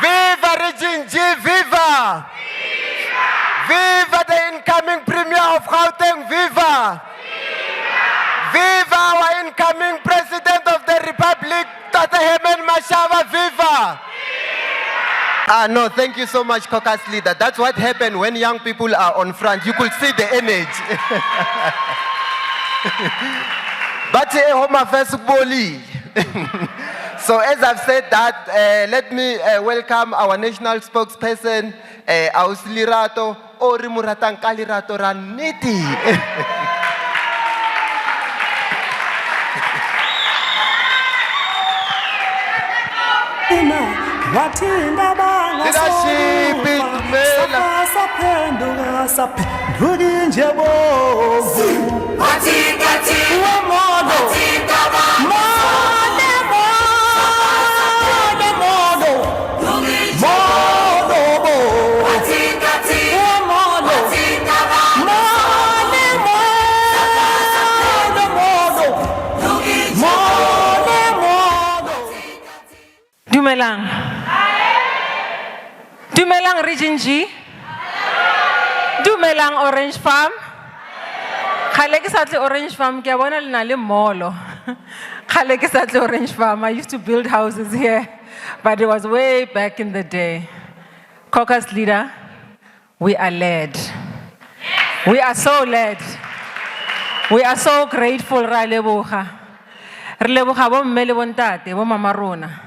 Viva Region G, viva! Viva the incoming Premier of Gauteng, viva! Viva our incoming President of the Republic, Dr. Herman Mashaba, viva! No, thank you so much, caucus leader. That's what happened when young people are on front. You could see the energy. But home affairs boli. So as I've said that, let me welcome our national spokesperson, Lerato Ngobeni Raniti. Leadership Dumelang Region G. Dumelang Orange Farm. Khale ke sa tle Orange Farm ke a bona le na le molo. Khale ke sa tle Orange Farm. I used to build houses here, but it was way back in the day. Caucus leader, we are led. We are so led. We are so grateful ra leboga. Re leboga bo mme le bontate bo mama rona.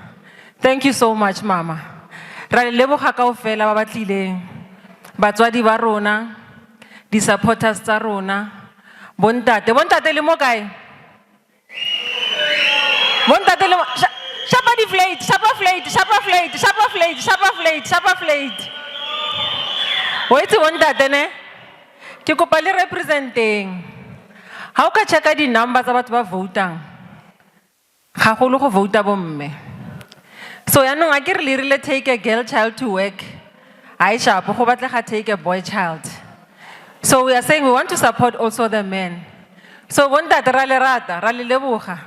Thank you so much, Mama. Ra leboga kaofela ba batlileng. Batswadi ba rona, di supporters tsa rona. Bontate le mo kae? Bontate le shapa di flate, shapa flate. Wait bontate ne? Ke kopa le representing. Ha o ka checka di numbers tsa batho ba votang. Ga go le go vota bo mme. So ya nong a ke re le rile take a girl child to work. I sharp go batlega take a boy child. So we are saying we want to support also the men. So bontate ra le rata, ra le leboga.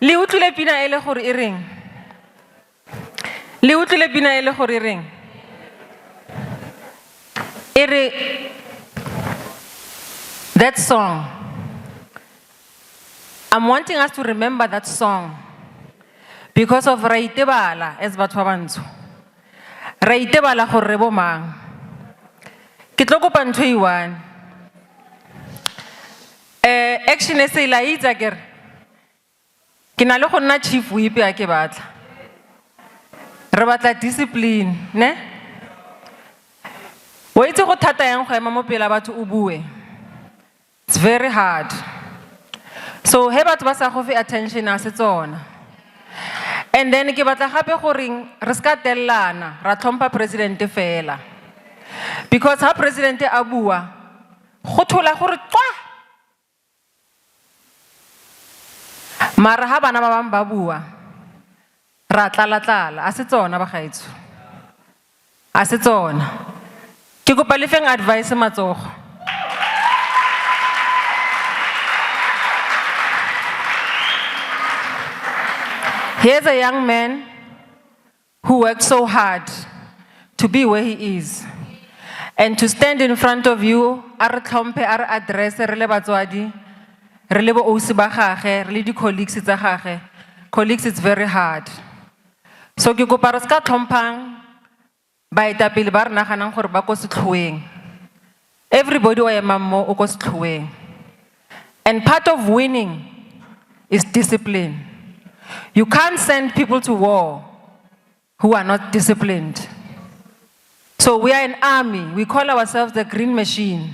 Le utlwile pina ele gore e reng? Le utlwile pina ele gore e reng? That song. I'm wanting us to remember that song. Because of Raitebala as batho ba bantsho. Raitebala gore re bo mang. Ke tlo kopa ntho e one. ActionSA la itsa kere. Ke na le go nna chief whip ya ke batla. Re batla discipline, ne? Wa itse go thata yang go ema mo pela batho o bue. It's very hard. So he batho ba sa go fe attention a se tsona. And then ke batla gape gore re ska tellana ra tlhompha president fela. Because ha president a bua go thola gore tswa. Mara ha bana ba bang ba bua ra tlala a se tsona ba gaetso. A se tsona. Ke kopa le feng advice matsogo. Here's a young man who worked so hard to be where he is. And to stand in front of you, are tlhompe, are address, re le batswadi, re le bo ausi ba gage, re le di colleagues tsa gage. Colleagues, it's very hard. So ke kopa re ska tlhompang baetapele ba re naganang gore ba ko setlhoeng. Everybody o ema mo o ko setlhoeng. And part of winning is discipline. You can't send people to war who are not disciplined. So we are an army. We call ourselves the green machine.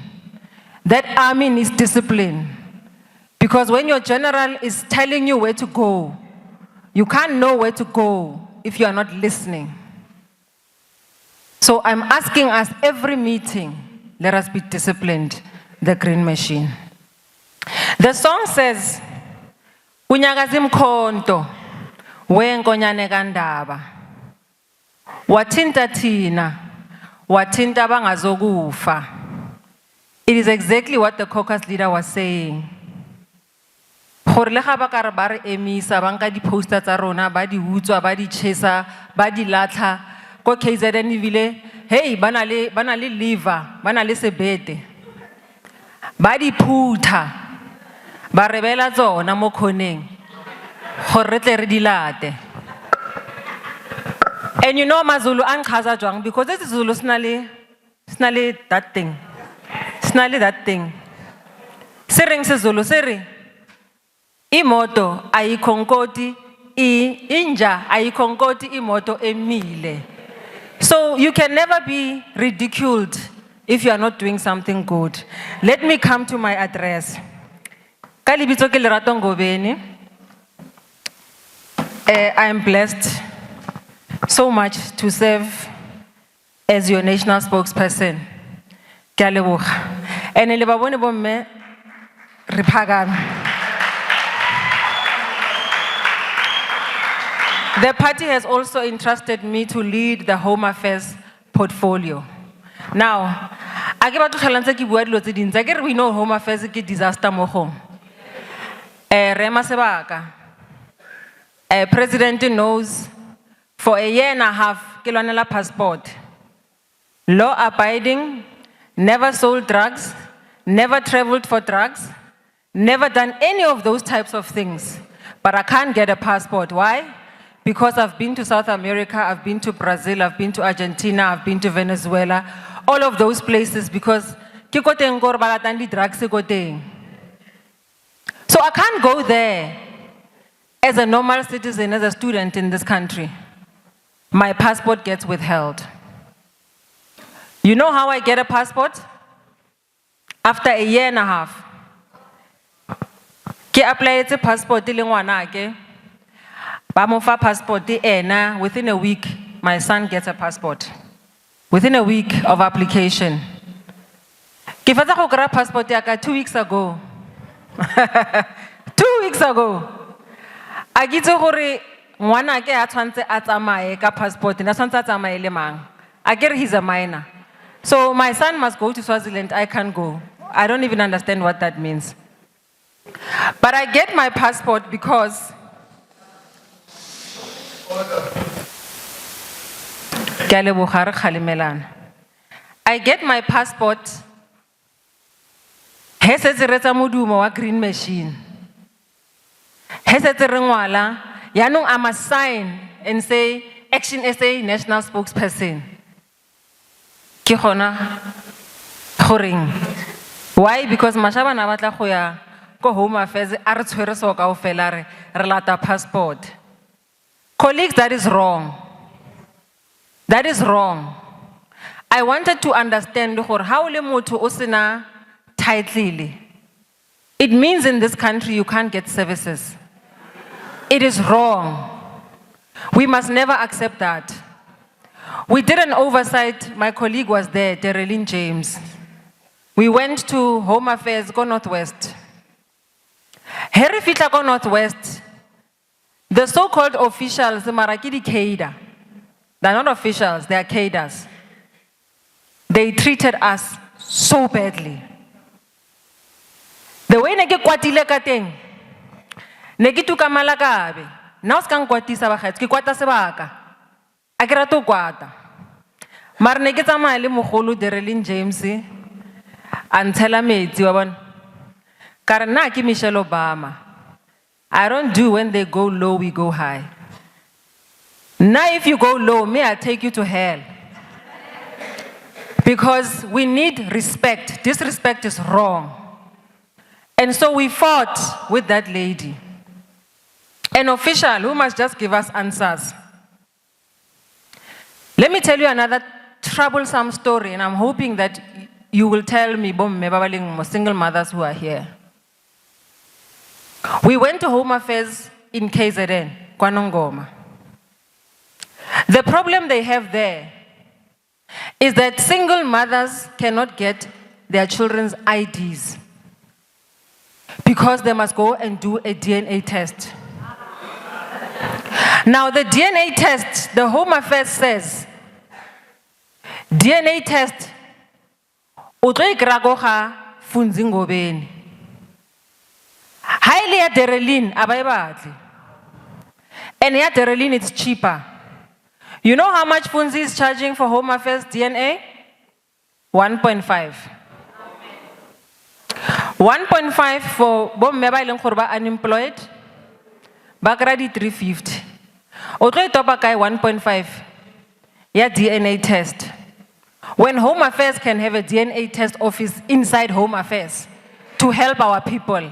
That army needs discipline. Because when your general is telling you where to go, you can't know where to go if you are not listening. So I'm asking us every meeting, let us be disciplined, the green machine. The song says, Unyagazim konto, wenkonyane kandaba. Watinta tina, watinta bangazokufa. It is exactly what the caucus leader was saying. Gore le ga ba ka re ba re emisa banka di poster tsa rona ba di utswa ba di chesa ba di latla ko KZN ebile hey bana le liver bana le sebete ba di phutha ba rebela tsona mo khoneng gore re tle re di late. And you know maZulu anchaza jwang because this Zulu snale that thing. Snale that thing. Sering se Zulu seri. Imoto ayikonkoti inja ayikonkoti imoto emile. So you can never be ridiculed if you are not doing something good. Let me come to my address. Ka lebitso ke Lerato Ngobeni. I am blessed so much to serve as your national spokesperson. Ke a leboga. And le ba bone bomme re phagame. The party has also entrusted me to lead the Home Affairs portfolio. Now, I give out to we know Home Affairs is disaster mo home. Rema Sebaka. President knows for a year and a half, Kilwanela passport. Law abiding, never sold drugs, never traveled for drugs, never done any of those types of things. But I can't get a passport. Why? Because I've been to South America, I've been to Brazil, I've been to Argentina, I've been to Venezuela, all of those places because drugs. So I can't go there as a normal citizen, as a student in this country. My passport gets withheld. You know how I get a passport? After a year and a half. I applied a passport Bamofa passport, within a week, my son gets a passport. Within a week of application. Kifata ko grab passport yaka 2 weeks ago. 2 weeks ago. Agitse gore ngwana ke a tshwantse a tsamaye ka passport na tshwantse a tsamaye le mang. Agere he's a minor. So my son must go to Swaziland, I can't go. I don't even understand what that means. But I get my passport because I get my passport. Hesetsa green machine. Hesetsa yanong I must sign and say ActionSA National Spokesperson. Why? Because Mashaba na batla go ya ko Home Affairs a re tshwere so kaofela re lata passport. Colleagues, that is wrong. That is wrong. I wanted to understand how le motho o sena title. It means in this country you can't get services. It is wrong. We must never accept that. We did an oversight. My colleague was there, Dereleen James. We went to Home Affairs, go Northwest. Harry Fitla go Northwest. The so-called officials, the Marakidi Keida, they're not officials, they are cadres. They treated us so badly. The way neke kwatile ka teng, neke tukamala kabe. Now skang kwatisa ba kgetsi, ke kwata sebaka. A ke rata kwata. Mar neke tsamaya le mogolo Dereleen James, a ntshela metsi wa bona. Ka re nna ke Michelle Obama. I don't do when they go low, we go high. Now if you go low, may I take you to hell. Because we need respect. Disrespect is wrong. And so we fought with that lady. An official who must just give us answers. Let me tell you another troublesome story, and I'm hoping that you will tell me, single mothers who are here. We went to Home Affairs in KZN, Kwanongoma. The problem they have there is that single mothers cannot get their children's IDs because they must go and do a DNA test. Now the DNA test, the Home Affairs says, DNA test, utlo ikragoga Funzi Ngobeni. Highly at Dereleen, abayibadli. And at Dereleen it's cheaper. You know how much Funzi is charging for Home Affairs DNA? 1.5. 1.5 for bomme ba ileng gore ba unemployed. Ba kry di 350. O tlo itopa kae 1.5 ya DNA test. When Home Affairs can have a DNA test office inside Home Affairs to help our people.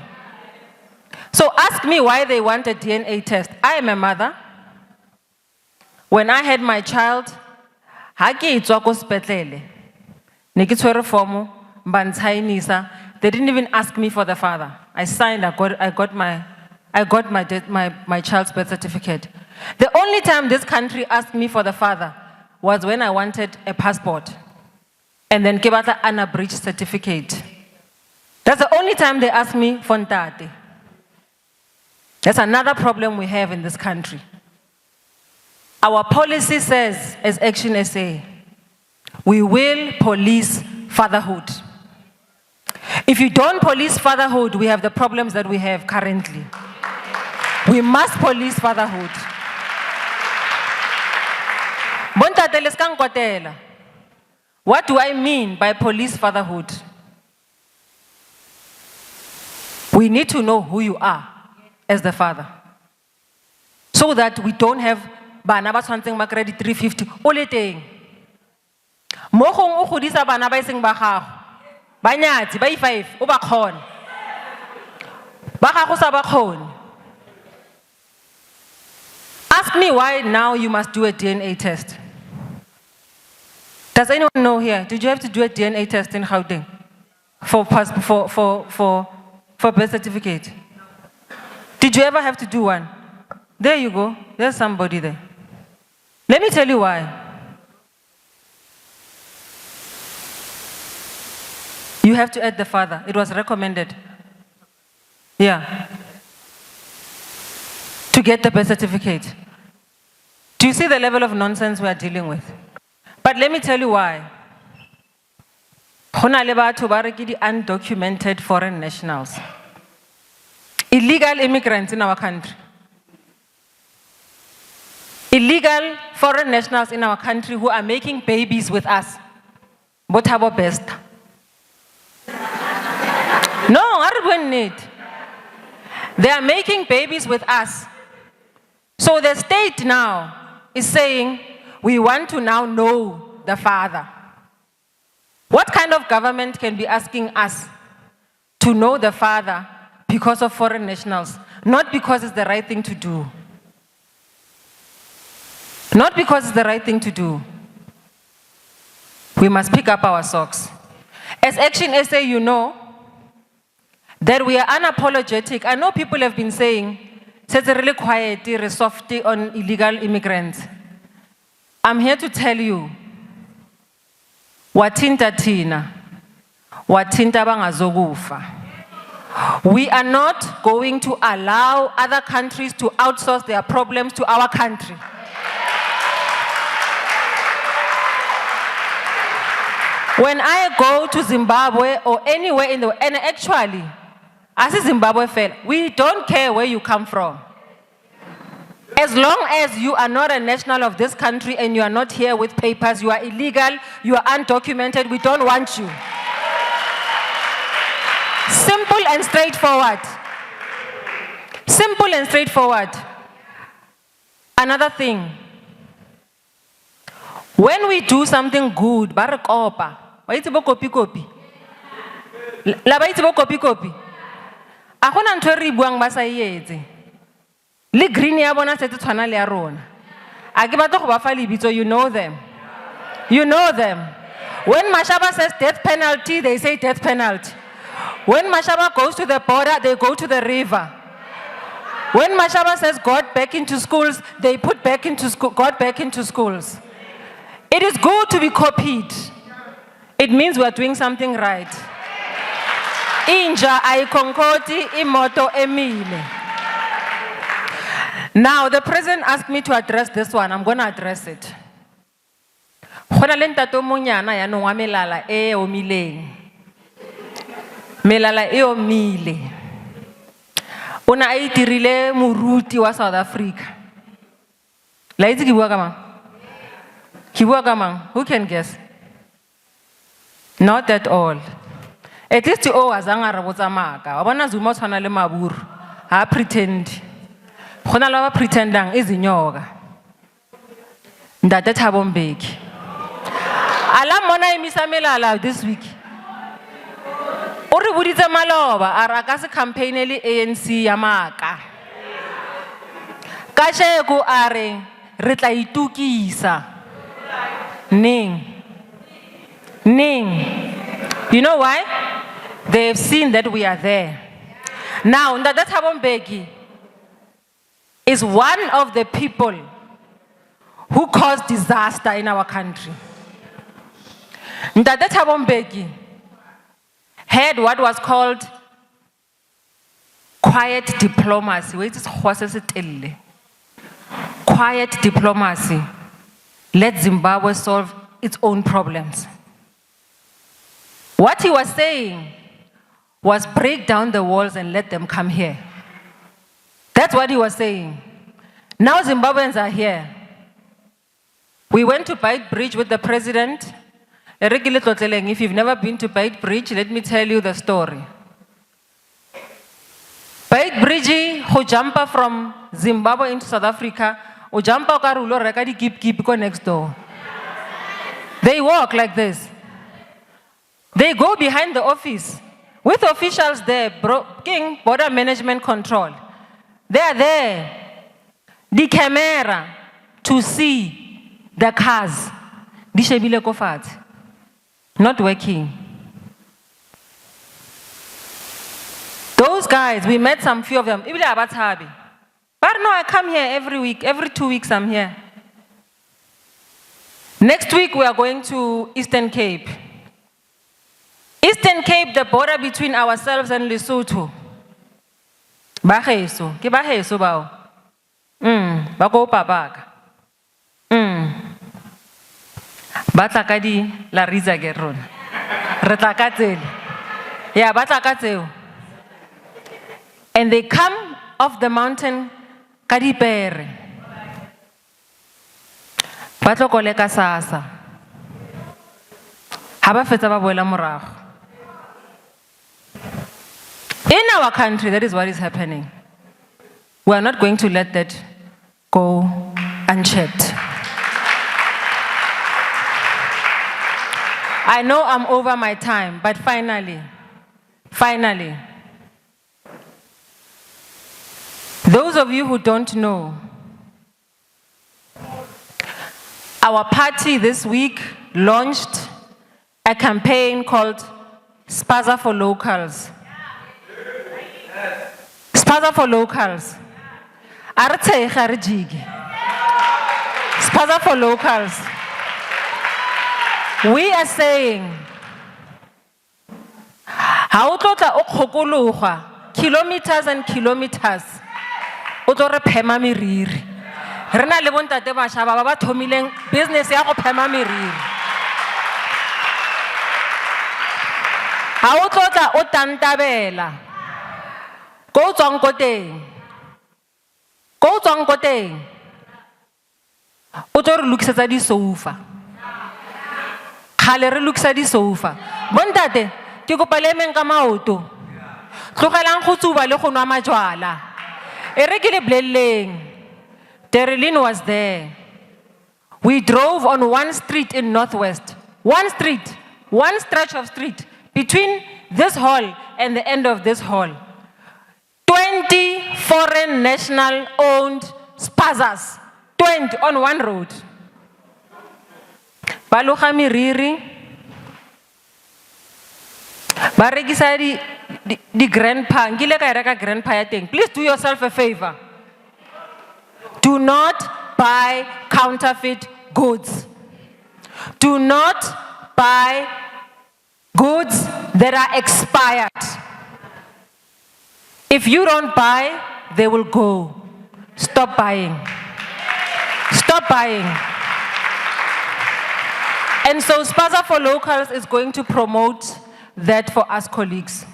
So ask me why they want a DNA test. I am a mother. When I had my child, they didn't even ask me for the father. I signed, I got my child's birth certificate. The only time this country asked me for the father was when I wanted a passport and then gave an unabridged certificate. That's the only time they asked me for ntate. That's another problem we have in this country. Our policy says, as ActionSA, we will police fatherhood. If you don't police fatherhood, we have the problems that we have currently. We must police fatherhood. What do I mean by police fatherhood? We need to know who you are as the father, so that we don't have bana ba tshwantseng ba kry di 350 o le teng mo gong o godisa bana ba iseng ba gago ba nyatsi ba i5 o ba kgona ba gago sa ba kgone. Ask me why now you must do a DNA test. Does anyone know here? Did you have to do a DNA test in Gauteng for birth certificate? Did you ever have to do one? There you go. There's somebody there. Let me tell you why. You have to add the father. It was recommended. Yeah. To get the birth certificate. Do you see the level of nonsense we are dealing with? But let me tell you why. Hona le batho ba re ke di undocumented foreign nationals. Illegal immigrants in our country. Illegal foreign nationals in our country who are making babies with us. Botabo best. No, I don't need. They are making babies with us. So the state now is saying, we want to now know the father. What kind of government can be asking us to know the father because of foreign nationals? Not because it's the right thing to do. Not because it's the right thing to do. We must pick up our socks. As ActionSA, you know that we are unapologetic. I know people have been saying, it's really quiet, it's softy on illegal immigrants. I'm here to tell you, watinta tina, watinta bangazokufa. We are not going to allow other countries to outsource their problems to our country. When I go to Zimbabwe or anywhere in the world, and actually, as a Zimbabwe fell, we don't care where you come from. As long as you are not a national of this country and you are not here with papers, you are illegal, you are undocumented, we don't want you. Simple and straightforward. Simple and straightforward. Another thing. When we do something good, barakopa. Baitibo copy. La baitibo copy. Akona ntwe re buang ba sa yetse. Le green ya bona setse tshwana le ya rona. A ke batla go ba fa lebitso, you know them. You know them. When Mashaba says death penalty, they say death penalty. When Mashaba goes to the border, they go to the river. When Mashaba says God back into schools, they put back into school, God back into schools. It is good to be copied. It means we are doing something right. Inja ai konkoti imoto emile. Now the president asked me to address this one. I'm going to address it. Khona le ntato monyana ya no wa melala e omileng. Melala e omile. Ona a itirile moruti wa South Africa. La itse ke bua ka mang? Kibua kamang, who can guess? Not at all. At least you owe azanga rabotsa maka. Wabona Zuma tshwana le maburu. Ha pretend. Khona la ba pretendang izinyoka. Ndate Thabo Mbeki. Ala mona emisa melala this week. Uri buditse maloba ara ka se campaign le ANC ya maka. Ka sheko are re tla itukisa. Ning. You know why? They've seen that we are there. Now, Ndate Thabo Mbeki is one of the people who caused disaster in our country. Ndate Thabo Mbeki had what was called quiet diplomacy. Quiet diplomacy. Let Zimbabwe solve its own problems. What he was saying was break down the walls and let them come here. That's what he was saying. Now Zimbabweans are here. We went to Beit Bridge with the president. If you've never been to Beit Bridge, let me tell you the story. Beit Bridge, who jump from Zimbabwe into South Africa, who jump go next door. They walk like this. They go behind the office with officials there, King Border Management Control. They are there. The camera to see the cars. Not working. Those guys, we met some few of them. But no, I come here every week. Every 2 weeks I'm here. Next week we are going to Eastern Cape. Eastern Cape, the border between ourselves and Lesotho. Baheso, ke baheso bao. Bako papaka. Batlakadi la riza geron. Retlakatsel. Yeah, batlakatseo. And they come off the mountain kadipere. Batlokole ka sasa. Haba fetsa ba boela morago. In our country, that is what is happening. We are not going to let that go unchecked. I know I'm over my time, but finally, those of you who don't know, our party this week launched a campaign called Spaza for Locals. Spaza for Locals. Spaza for Locals. We are saying, how kilometers and kilometers, otore pema miriri. Rena le bontate Mashaba ba thomileng business ya go pema miriri. Ha o tlotla o tantabela. Go tswang ko teng. O tlo re lokisetsa di sofa. Khale re lokisa di sofa. Bontate, ke kopa le meng ka maoto. Tlogelang go tsuba le go nwa majwala. E re ke le blelleng. Dereleen was there. We drove on one street in Northwest. One street, one stretch of street between this hall and the end of this hall. 20 foreign national-owned Spazas. 20 on one road. Baluga miriri. Baregisa di grandpa. Ngile ka reka grandpa ya teng. Please do yourself a favor. Do not buy counterfeit goods. Do not buy goods that are expired. If you don't buy, they will go. Stop buying. Stop buying. And so Spaza for Locals is going to promote that for us colleagues.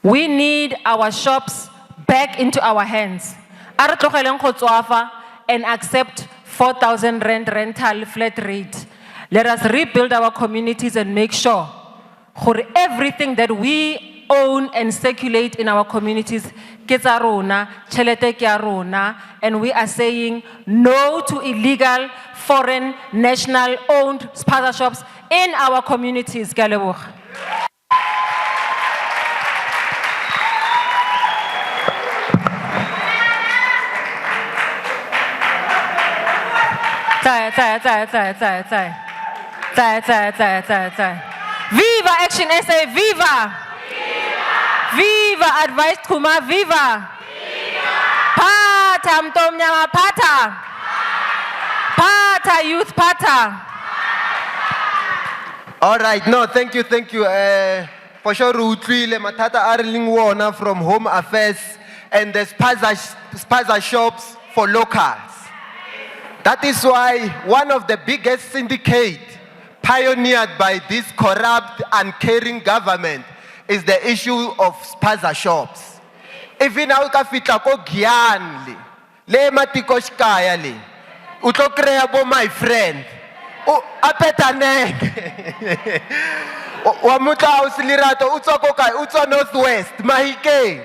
We need our shops back into our hands. And accept 4,000 rand rental flat rate Let us rebuild our communities and make sure for everything that we own and circulate in our communities, ke tsa rona, tjhelete ke ya rona, and we are saying no to illegal foreign national owned spaza shops in our communities. Ke a leboga. Viva ActionSA, viva! Viva Advice Kuma, viva! Pata Mtomnyama, pata! Pata Youth, pata! All right, no, thank you. For sure, utlwile matata a re leng wona from Home Affairs and the spaza shops for locals. That is why one of the biggest syndicates pioneered by this corrupt, uncaring government is the issue of spaza shops. Even now, ka fitla ko Giyani le matiko xikaya le, u tlo kreya bo my friend, a petaneke. Wa mutla o Lerato u tswa ko kae? U tswa Northwest, Mahikeng.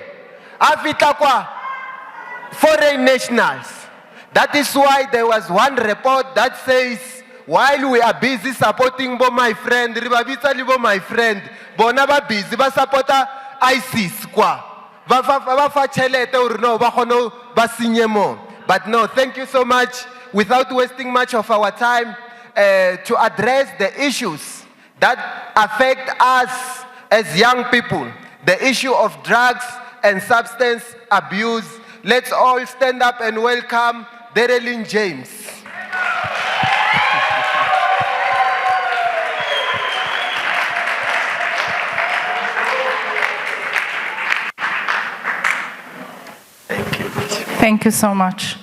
A fitla kwa foreign nationals. That is why there was one report that says, while we are busy supporting bo my friend, ribabitsa li bo my friend, bona ba busy ba supporta ISIS kwa. Ba fa chelete uri no ba khono ba sinye mo. But no, thank you so much. Without wasting much of our time, to address the issues that affect us as young people, the issue of drugs and substance abuse. Let's all stand up and welcome Dereleen James. Thank you so much.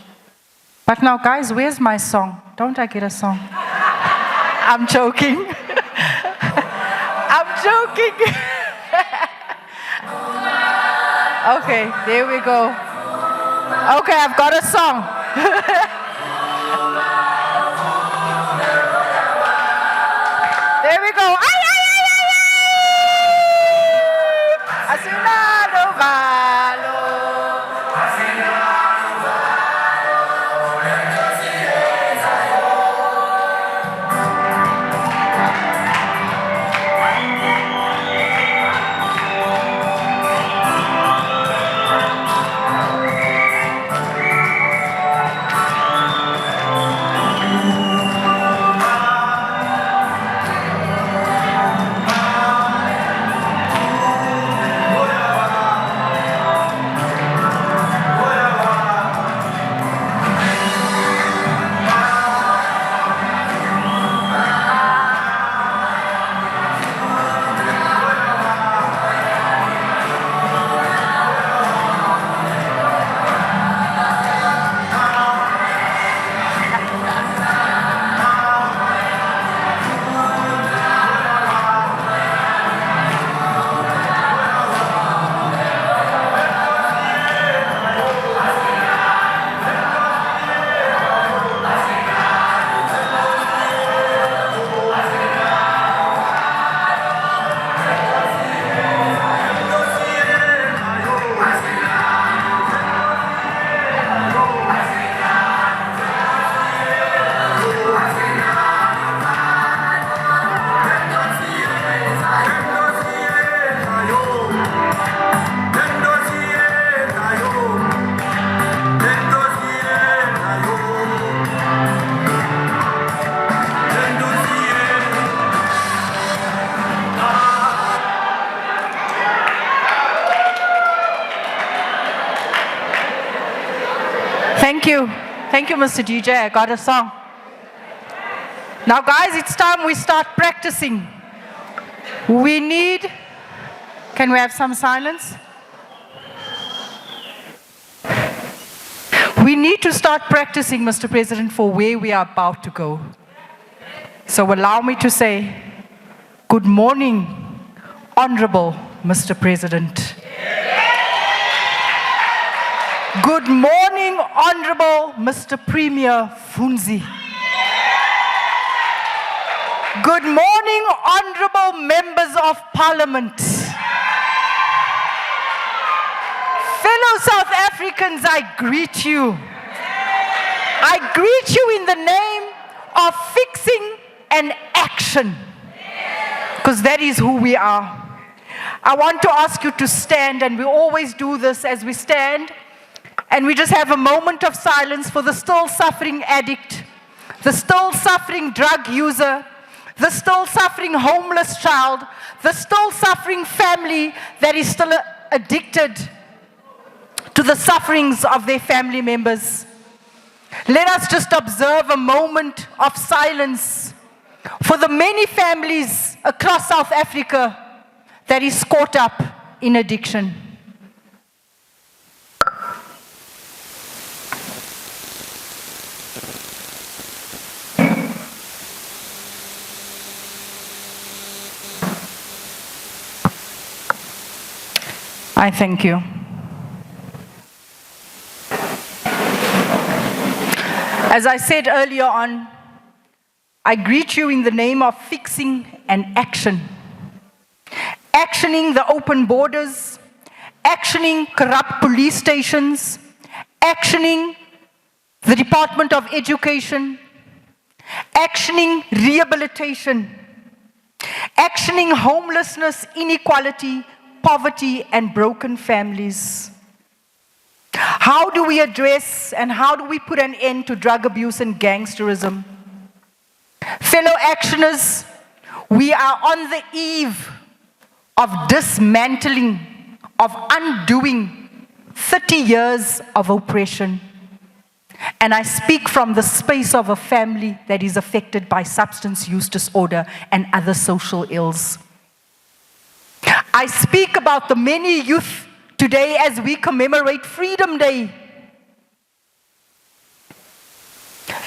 But now, guys, where's my song? Don't I get a song? I'm joking. I'm joking. Okay, there we go. Okay, I've got a song. There we go. Ay, ay, ay, ay, ay! Asinalo valo. Thank you, Mr. DJ. I got a song. Now, guys, it's time we start practicing. Can we have some silence? We need to start practicing, Mr. President, for where we are about to go. So allow me to say, good morning, Honorable Mr. President. Good morning, Honorable Mr. Premier Funzi. Good morning, honorable members of parliament. Fellow South Africans, I greet you. I greet you in the name of fixing and action, because that is who we are. I want to ask you to stand, and we always do this as we stand, and we just have a moment of silence for the still suffering addict, the still suffering drug user, the still suffering homeless child, the still suffering family that is still addicted to the sufferings of their family members. Let us just observe a moment of silence for the many families across South Africa that is caught up in addiction. I thank you. As I said earlier on, I greet you in the name of fixing and action. Actioning the open borders, actioning corrupt police stations, actioning the Department of Education, actioning rehabilitation, actioning homelessness, inequality, poverty, and broken families. How do we address and how do we put an end to drug abuse and gangsterism? Fellow actioners, we are on the eve of dismantling, of undoing 30 years of oppression. And I speak from the space of a family that is affected by substance use disorder and other social ills. I speak about the many youth today as we commemorate Freedom Day.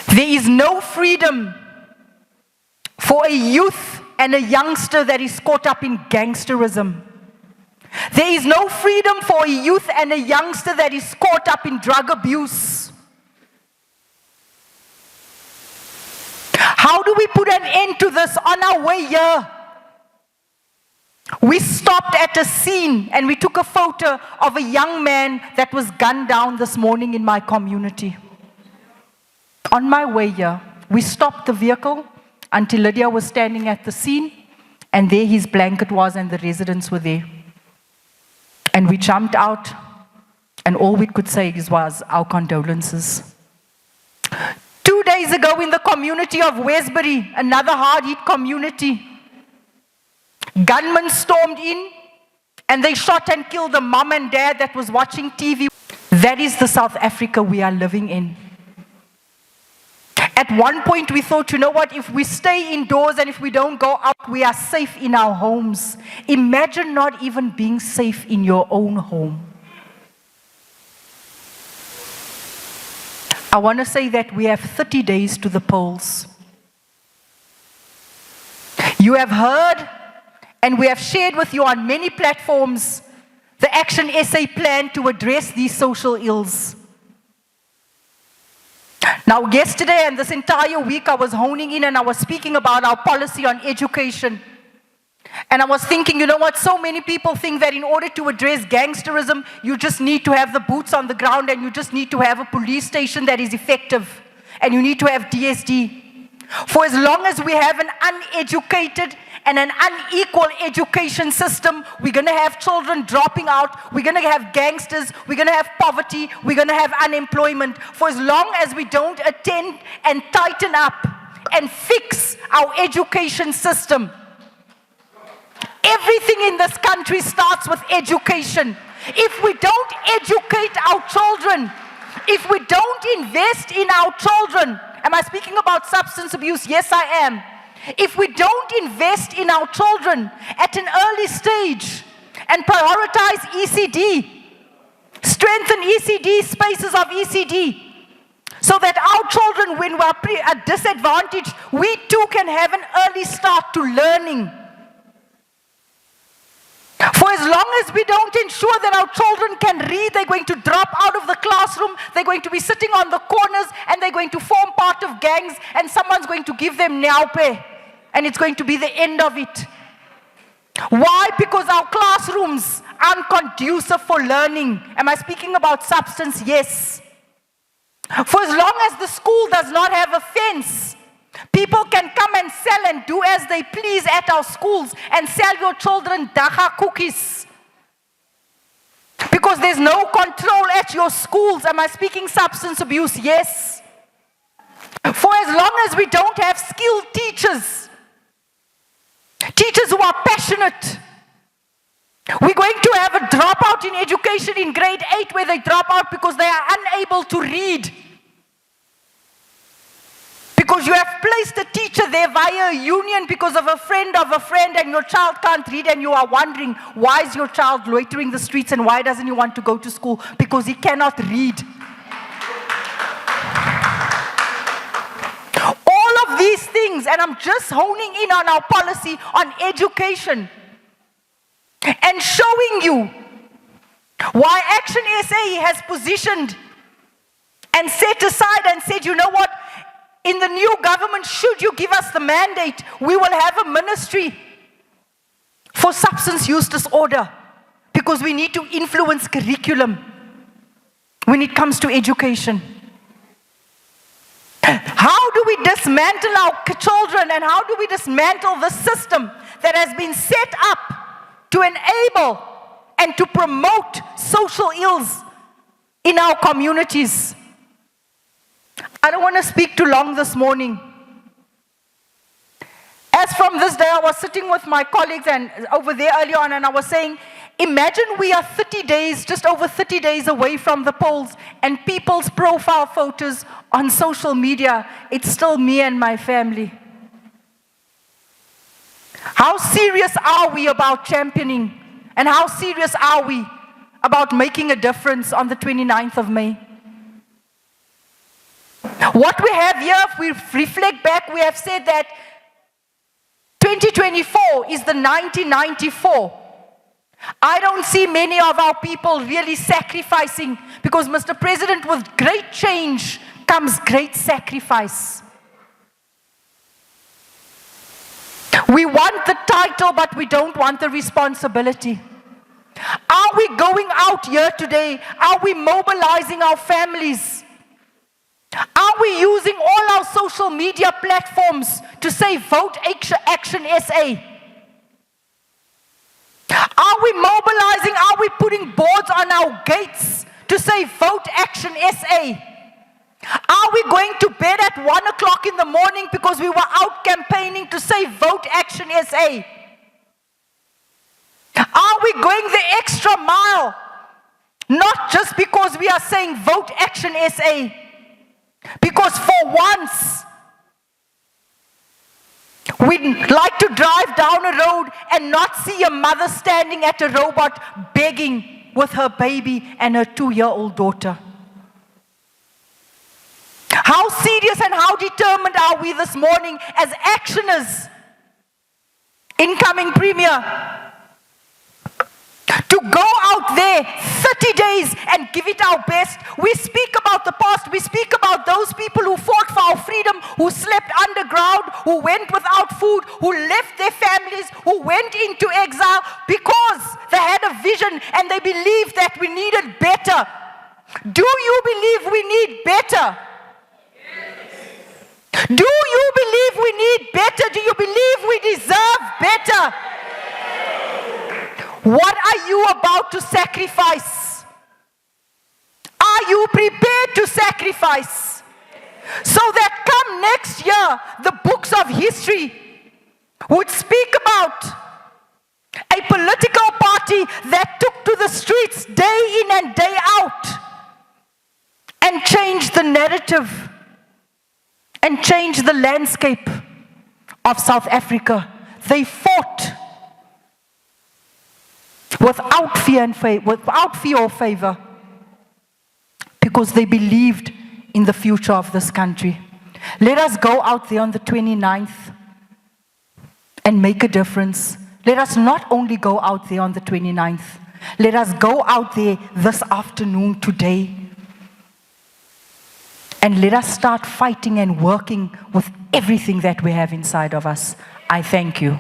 There is no freedom for a youth and a youngster that is caught up in gangsterism. There is no freedom for a youth and a youngster that is caught up in drug abuse. How do we put an end to this on our way here? We stopped at a scene and we took a photo of a young man that was gunned down this morning in my community. On my way here, we stopped the vehicle until Lydia was standing at the scene, and there his blanket was and the residents were there. And we jumped out, and all we could say was our condolences. 2 days ago in the community of Westbury, another hard-hit community, gunmen stormed in and they shot and killed a mom and dad that was watching TV. That is the South Africa we are living in. At one point we thought, you know what, if we stay indoors and if we don't go out, we are safe in our homes. Imagine not even being safe in your own home. I want to say that we have 30 days to the polls. You have heard and we have shared with you on many platforms the ActionSA plan to address these social ills. Now yesterday and this entire week I was honing in and I was speaking about our policy on education. And I was thinking, you know what, so many people think that in order to address gangsterism, you just need to have the boots on the ground and you just need to have a police station that is effective. And you need to have DSD. For as long as we have an uneducated and an unequal education system, we're going to have children dropping out, we're going to have gangsters, we're going to have poverty, we're going to have unemployment. For as long as we don't attend and tighten up and fix our education system, everything in this country starts with education. If we don't educate our children, if we don't invest in our children, am I speaking about substance abuse? Yes, I am. If we don't invest in our children at an early stage and prioritize ECD, strengthen ECD, spaces of ECD, so that our children, when we're at disadvantage, we too can have an early start to learning. For as long as we don't ensure that our children can read, they're going to drop out of the classroom, they're going to be sitting on the corners, and they're going to form part of gangs, and someone's going to give them nyaupe. and it's going to be the end of it. Why? Because our classrooms aren't conducive for learning. Am I speaking about substance? Yes. For as long as the school does not have a fence, people can come and sell and do as they please at our schools and sell your children dacha cookies. Because there's no control at your schools. Am I speaking substance abuse? Yes. For as long as we don't have skilled teachers, teachers who are passionate, we're going to have a dropout in education in grade 8 where they drop out because they are unable to read. Because you have placed a teacher there via a union because of a friend and your child can't read and you are wondering, why is your child loitering the streets and why doesn't he want to go to school? Because he cannot read. All of these things, and I'm just honing in on our policy on education and showing you why ActionSA has positioned and set aside and said, you know what, in the new government, should you give us the mandate, we will have a ministry for substance use disorder because we need to influence curriculum when it comes to education. How do we dismantle our children and how do we dismantle the system that has been set up to enable and to promote social ills in our communities? I don't want to speak too long this morning. As from this day, I was sitting with my colleagues and over there earlier on, and I was saying, imagine we are 30 days, just over 30 days away from the polls, and people's profile photos on social media, it's still me and my family. How serious are we about championing? And how serious are we about making a difference on the 29th of May? What we have here, if we reflect back, we have said that 2024 is the 1994. I don't see many of our people really sacrificing because, Mr. President, with great change comes great sacrifice. We want the title, but we don't want the responsibility. Are we going out here today? Are we mobilizing our families? Are we using all our social media platforms to say vote ActionSA? Are we mobilizing? Are we putting boards on our gates to say vote ActionSA? Are we going to bed at 1 o'clock in the morning because we were out campaigning to say vote ActionSA? Are we going the extra mile? Not just because we are saying vote ActionSA. Because for once, we'd like to drive down a road and not see a mother standing at a robot begging with her baby and her 2-year-old daughter. How serious and how determined are we this morning as actioners, incoming Premier, to go out there 30 days and give it our best? We speak about the past. We speak about those people who fought for our freedom, who slept underground, who went without food, who left their families, who went into exile because they had a vision and they believed that we needed better. Do you believe we need better? Yes. Do you believe we need better? Do you believe we deserve better? What are you about to sacrifice? Are you prepared to sacrifice? So that come next year, the books of history would speak about a political party that took to the streets day in and day out and changed the narrative and changed the landscape of South Africa. They fought without fear or favor, because they believed in the future of this country. Let us go out there on the 29th and make a difference. Let us not only go out there on the 29th, let us go out there this afternoon, today, And let us start fighting and working with everything that we have inside of us. I thank you.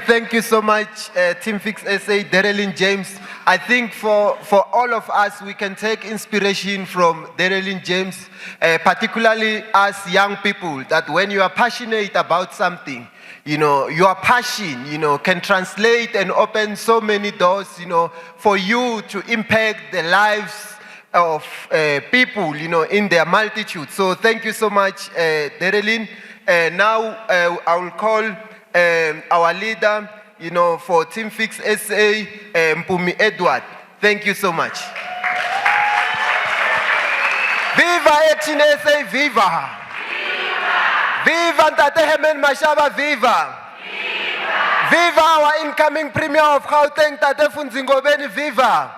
Thank you so much, Team Fix SA, Dereleen James. I think for all of us, we can take inspiration from Dereleen James, particularly as young people, that when you are passionate about something, your passion, can translate and open so many doors, for you to impact the lives of people, in their multitude. So thank you so much, Dereleen. Now I will call our leader, for Team Fix SA, Mpumi Edward. Thank you so much. Viva ActionSA, viva! Viva Ntate Herman Mashaba, viva! Viva our incoming Premier of Gauteng, Tate Funzi Ngobeni, viva!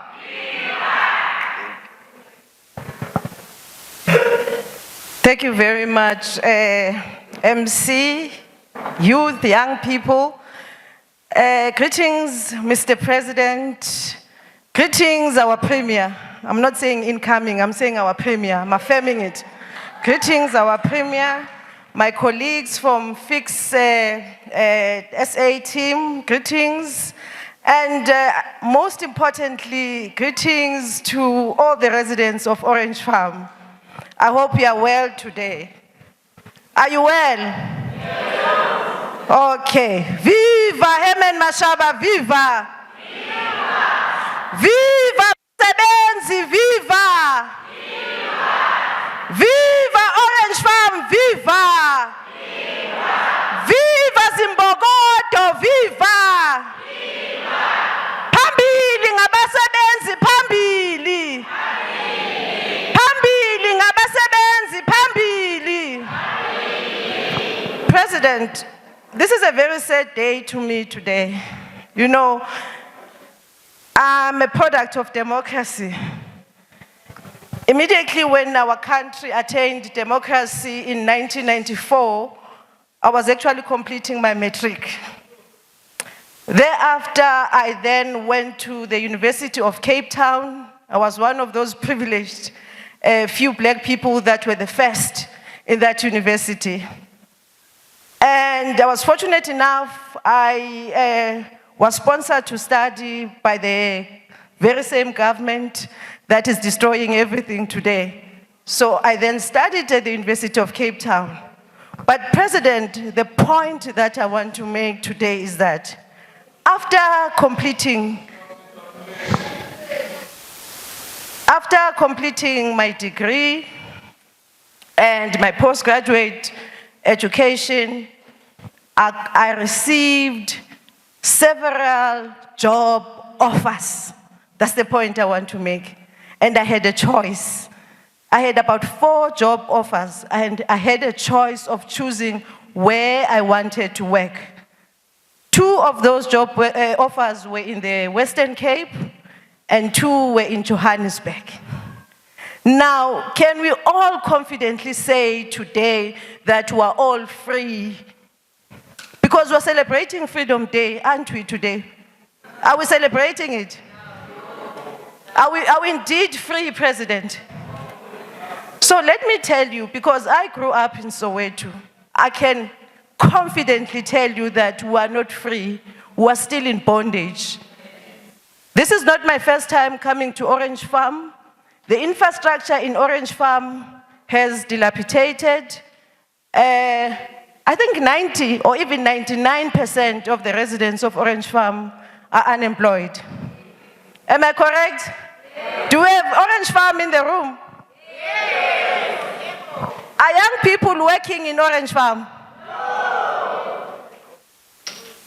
Thank you very much, MC, youth, young people. Greetings, Mr. President. Greetings, our Premier. I'm not saying incoming, I'm saying our Premier. I'm affirming it. Greetings, our Premier. My colleagues from Fix SA team, greetings. And most importantly, greetings to all the residents of Orange Farm. I hope you are well today. Are you well? Yeah. Okay. Viva Herman Mashaba, viva! Viva! Viva Sebenzi, viva! Viva! Viva Orange Farm, viva! Viva! Viva Zimbogodo, viva! Viva! Phambili ngabasebenzi, phambili! Phambili ngabasebenzi, phambili! President, this is a very sad day to me today. I'm a product of democracy. Immediately when our country attained democracy in 1994, I was actually completing my matric. Thereafter, I then went to the University of Cape Town. I was one of those privileged few black people that were the first in that university. And I was fortunate enough, I was sponsored to study by the very same government that is destroying everything today. So I then studied at the University of Cape Town. But President, the point that I want to make today is that after completing my degree and my postgraduate education, I received several job offers. That's the point I want to make. And I had a choice. I had about 4 job offers, and I had a choice of choosing where I wanted to work. 2 of those job offers were in the Western Cape, and 2 were in Johannesburg. Now, can we all confidently say today that we are all free? Because we're celebrating Freedom Day, aren't we, today? Are we celebrating it? Are we indeed free, President? So let me tell you, because I grew up in Soweto, I can confidently tell you that we are not free, we are still in bondage. This is not my first time coming to Orange Farm. The infrastructure in Orange Farm has dilapidated. I think 90 or even 99% of the residents of Orange Farm are unemployed. Am I correct? Yes. Do we have Orange Farm in the room? Yes. Are young people working in Orange Farm?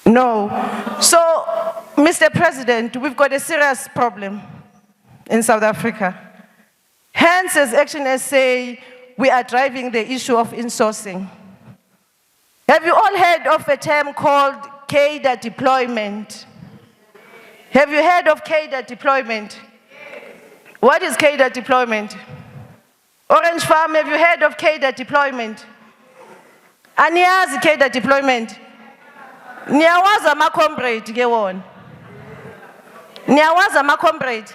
No. So, Mr. President, we've got a serious problem in South Africa. Hence, as ActionSA, we are driving the issue of insourcing. Have you all heard of a term called cadre deployment? Have you heard of cadre deployment? What is cadre deployment? Orange Farm, have you heard of cadre deployment? Aniyazi cadre deployment. Niyawazi ama-comrade ke wona. Niyawazi ama-comrade.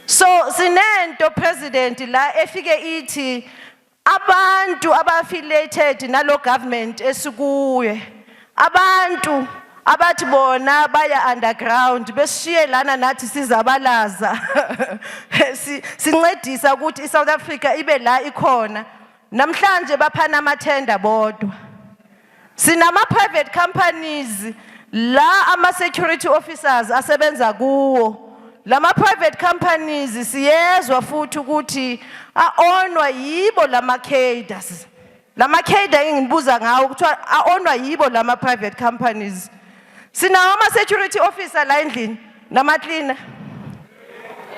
So sinento president la efike ithi abantu aba-affiliated nalo government esikuye. Abantu abathi bona baya underground beshiye lana nathi sizabalaza. Sincedisa ukuthi iSouth Africa ibe la ikhona. Namhlanje baphana amathenda bodwa. Sinama private companies la ama-security officers asebenza kuwo. Lama private companies siyezwa futhi ukuthi a-onwa yibo lama cadres. Lama cadre engibuza ngawo kuthiwa a-onwa yibo lama private companies. Sinawo ama-security officer la endlini nama cleaner.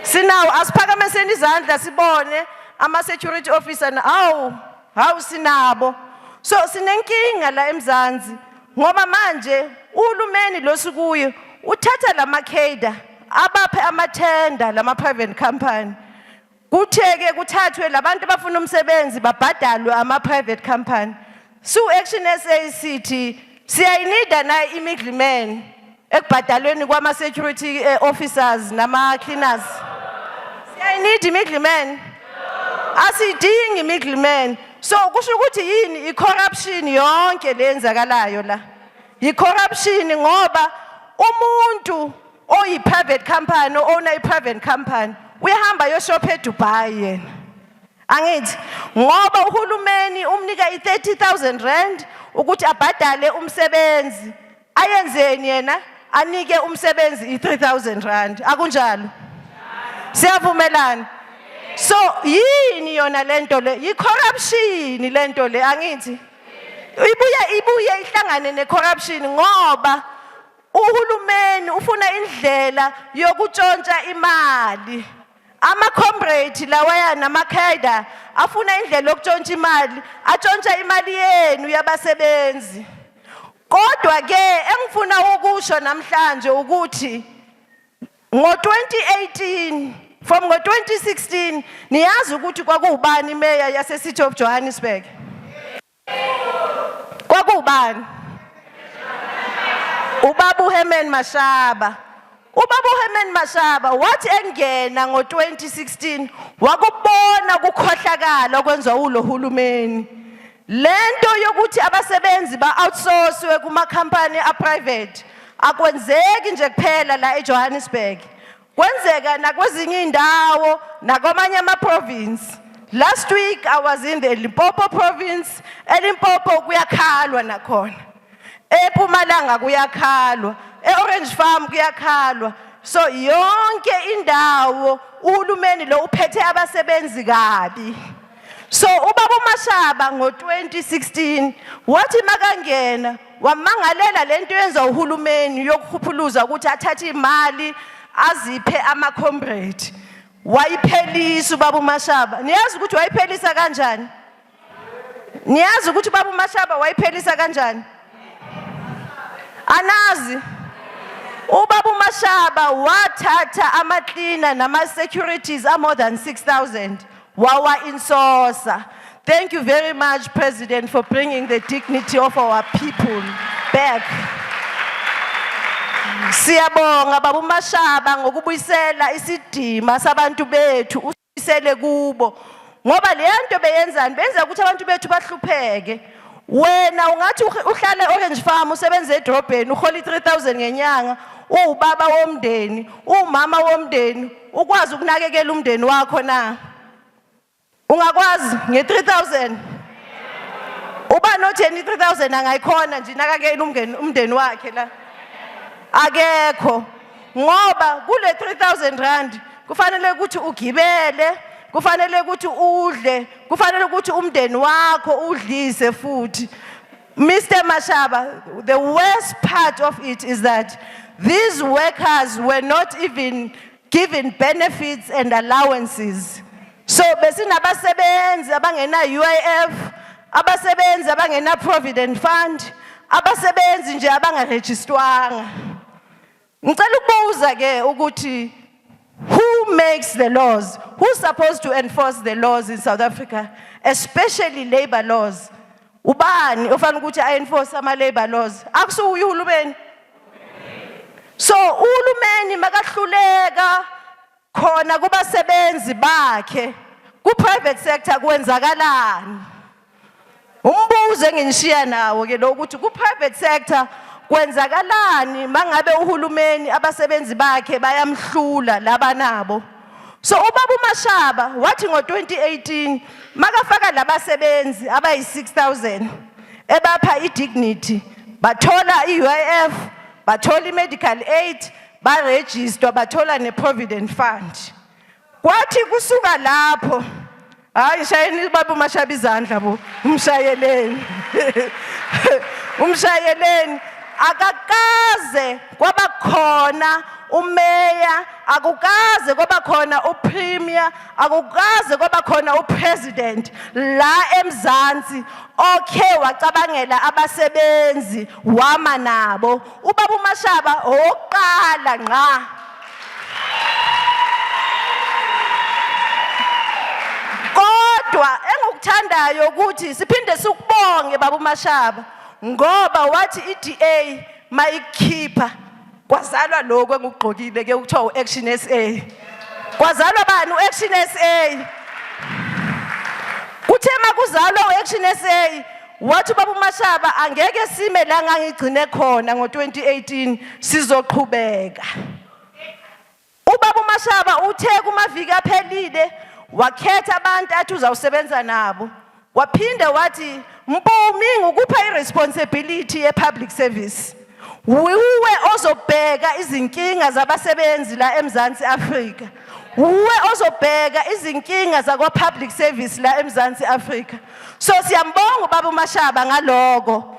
Sinawo asiphakamiseni izandla sibone ama-security officer hawu sinabo. So sinenkinga la eMzansi ngoba manje uhulumeni losikuyo uthatha lama cadre abaphe amathenda lama private company. Kutheke kuthathwe labantu abafuna umsebenzi babhadalwe ama private company. Su ActionSA sithi siyayinida na imiddleman ekubhadalweni kwama security officers nama cleaners. Siyayinida imiddleman. Asidingi imiddleman. So kusho ukuthi yini i-corruption yonke lenzakalayo la. I-corruption ngoba umuntu oyi-private company, owner i-private company, uyahamba yoshopha eDubai yena. Angithi, ngoba uhulumeni umnika i-30,000 rand ukuthi abhadale umsebenzi. Ayenzeni yena? Anike umsebenzi i-3,000 rand. Akunjalo? Siyavumelana? So yini yona lento le? Yi-corruption lento le, angithi? Ibuye ihlangane ne-corruption ngoba uhulumeni ufuna indlela yokutshontsha imali. Ama-comrade lawaya nama-cadre afuna indlela yokutshontsha imali, atshontsha imali yenu yabasebenzi. Kodwa ke engifuna ukusho namhlanje ukuthi ngo-2018 from ngo-2016 niyazi ukuthi kwakuwubani imeya yase-City of Johannesburg? Kwakuwubani? Ubaba Herman Mashaba. Ubaba Herman Mashaba wathi engena ngo-2016 wakubona ukukhohlakala okwenziwa ulo hulumeni. Lento yokuthi abasebenzi ba-outsourcwe kuma-company a-private akwenzeki nje kuphela la eJohannesburg. Kwenzeka nakwezinye indawo nakwamanye ama-province. Last week I was in the Limpopo province. eLimpopo kuyakhalwa nakhona. eMpumalanga kuyakhalwa. Orange Farm kuyakhalwa. So yonke indawo uhulumeni lo uphethe abasebenzi kabi. So ubaba uMashaba ngo-2016 wathi makangena wamangalela lento yenza uhulumeni yokukhuphuluza ukuthi athathe imali aziphe ama-comrade. Wayiphelisa ubaba uMashaba. Niyazi ukuthi wayiphelisa kanjani? Niyazi ukuthi ubaba uMashaba wayiphelisa kanjani? Anazi? Ubaba uMashaba wathatha ama-cleaner nama-securities more than 6,000 wawa-insourca. Thank you very much, President, for bringing the dignity of our people back. Siyabonga baba uMashaba ngokubuyisela isidima sabantu bethu usisele kubo. Ngoba le nto beyenzani? Benza ukuthi abantu bethu bahlupheke. Wena ungathi uhlala e-Orange Farm usebenza edrobheni uhola 3,000 ngenyanga, ubaba womndeni, umama womndeni, ukwazi ukunakekela umndeni wakho na? Ungakwazi nge-3,000? Uba nothi yena i-3,000 angayikhona nje nakakela umndeni wakhe la? Akekho. Ngoba kule 3,000 rand kufanele ukuthi ugibele, kufanele ukuthi udle, kufanele ukuthi umndeni wakho udlise futhi. Mr. Mashaba, the worst part of it is that these workers were not even given benefits and allowances. So besinabasebenzi abangena UIF, abasebenzi abangena Provident Fund, abasebenzi nje abangarejistwanga. Ngicela ukubuza ke ukuthi who makes the laws? Who's supposed to enforce the laws in South Africa, especially labor laws? ubani ofana ukuthi enforce ama labor laws? Akusuye uhulumeni. So uhulumeni makahluleka khona kubasebenzi bakhe ku private sector kwenzakalani? Umbuzo enginishiya nawo ke lo ukuthi ku private sector kwenzakalani mangabe uhulumeni abasebenzi bakhe bayamhlula labanabo? So ubaba uMashaba wathi ngo2018 makafaka labasebenzi abayi 6000 ebapha idignity, bathola iUIF, bathola imedical aid, baregister, bathola neprovident fund. Kwathi kusuka lapho, hayi shayeni ubaba uMashaba izandla bo, umshayeleni. Umshayeleni akakaze kwaba khona umeya, akukaze kwaba khona upremier, akukaze kwaba khona upresident la eMzansi okhe wacabangela abasebenzi wama nabo. Ubaba uMashaba oqala nqa. Kodwa engukuthandayo ukuthi siphinde sikubonge baba uMashaba ngoba wathi iDA mayikhipha kwazalwa lokho engugqokile ke ukuthiwa uActionSA. Kwazalwa bani uActionSA? Kuthe makuzalwa uActionSA wathi baba uMashaba angeke sime la ngangigcine khona ngo2018 sizoqhubeka. Ubaba uMashaba uthe kumaviki aphelile wakhetha abantu athi uzawusebenza nabo. Waphinde wathi Mpumi ngikupha iresponsibility ye-public service. Uwe ozobheka izinkinga zabasebenzi la eMzansi Afrika. Uwe ozobheka izinkinga zakwa-public service la eMzansi Afrika. So siyambonga ubaba uMashaba ngaloko.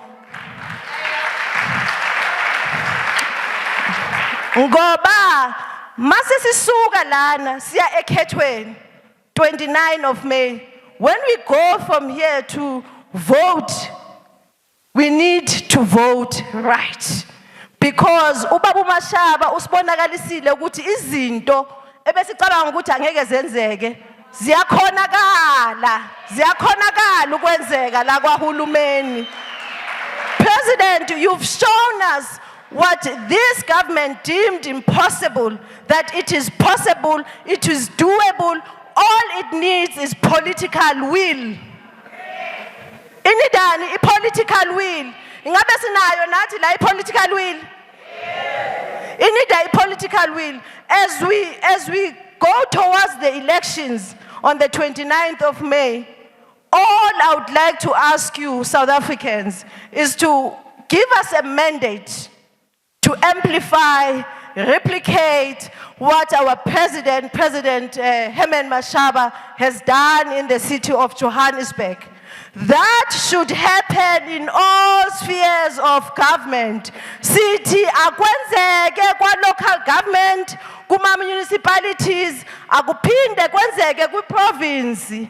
Ngoba mase sisuka lana siya ekhethweni 29 of May. When we go from here to vote, we need to vote right. Because ubaba uMashaba usibonakalisile ukuthi izinto ebesicabanga ukuthi angeke zenzeke ziyakhonakala ukwenzeka la kwaHulumeni. President, you've shown us what this government deemed impossible, that it is possible, it is doable. All it needs is political will. Inidani i-political will. Ingabe sinayo nathi la i-political will? Inida i-political will. As we go towards the elections on the 29th of May, all I would like to ask you, South Africans, is to give us a mandate to amplify, replicate what our President Herman Mashaba has done in the city of Johannesburg. That should happen in all spheres of government. City akwenzeke kwa local government, kuma municipalities, akuphinde kwenzeke ku province.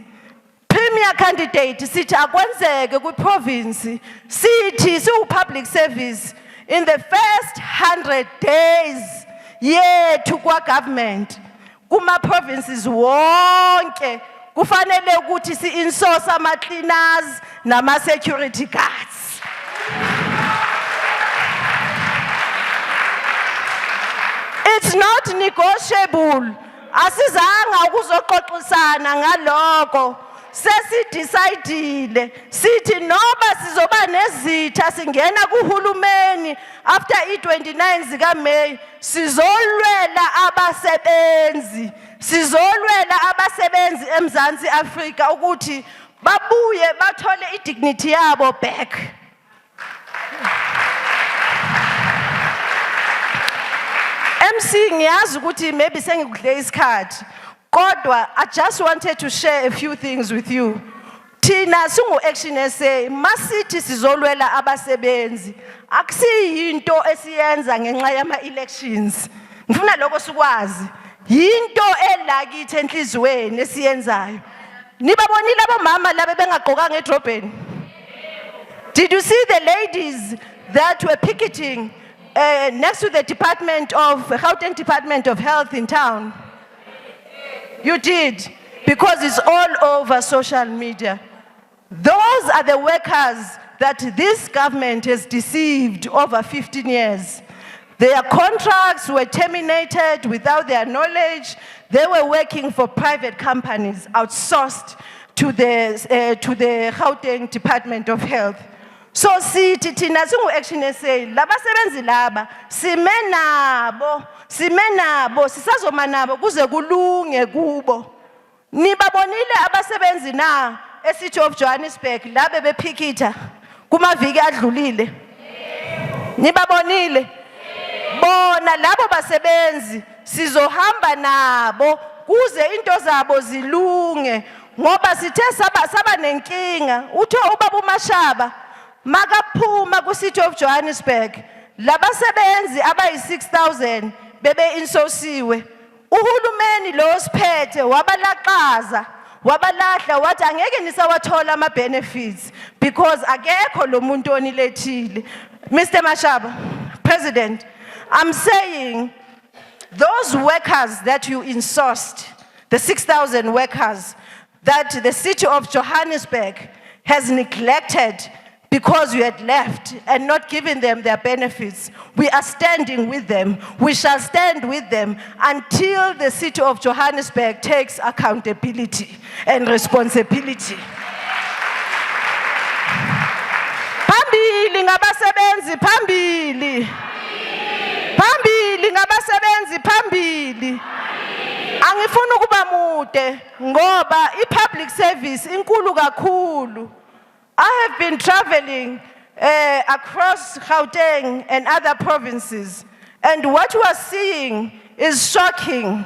Premier candidate city akwenzeke ku province. City su public service in the first 100 days yethu kwa government. Kuma provinces wonke kufanele ukuthi si-insource ama-cleaners nama-security guards. It's not negotiable. Asizanga ukuzoxoxisana ngaloko. Sesidecidile sithi noba sizoba nezitha singena kuHulumeni after i-29 zika May sizolwela abasebenzi eMzansi Afrika ukuthi babuye bathole idignity yabo back. MC ngiyazi ukuthi maybe sengikudle isikhathi. Kodwa, I just wanted to share a few things with you. Tina sungu ActionSA, masithi sizolwela abasebenzi. Akusiyinto esiyenza ngenxa yama elections. Ngifuna lokho sikwazi. Yinto elakithi enhlizweni esiyenzayo. Nibabonile abomama laba bengagqokanga edrobheni? Did you see the ladies that were picketing next to the Gauteng Department of Health in town? You did, because it's all over social media. Those are the workers that this government has deceived over 15 years. Their contracts were terminated without their knowledge. They were working for private companies outsourced to the Gauteng Department of Health. So sithi thina singu-ActionSA labasebenzi laba simenabo sisazoma nabo kuze kulunge kubo. Nibabonile abasebenzi na eCity of Johannesburg labe bephikitha kumaviki adlulile? Nibabonile? Bona labo basebenzi sizohamba nabo kuze into zabo zilunge ngoba sithe saba nenkinga. Uthe ubaba uMashaba makaphuma kuCity of Johannesburg labasebenzi abayi-6,000 bebe insosiwe. Uhulumeni lo siphethe wabalaqaza wabalahla wathi angeke nisawathola ama benefits because akekho lo muntu onilethile. Mr. Mashaba, President, I'm saying those workers that you insourced, the 6,000 workers that the City of Johannesburg has neglected because you had left and not given them their benefits, we are standing with them. We shall stand with them until the City of Johannesburg takes accountability and responsibility. Phambili ngabasebenzi phambili. Phambili ngabasebenzi phambili. Angifuni ukuba mude ngoba i-public service inkulu kakhulu. I have been traveling across Gauteng and other provinces, and what you are seeing is shocking.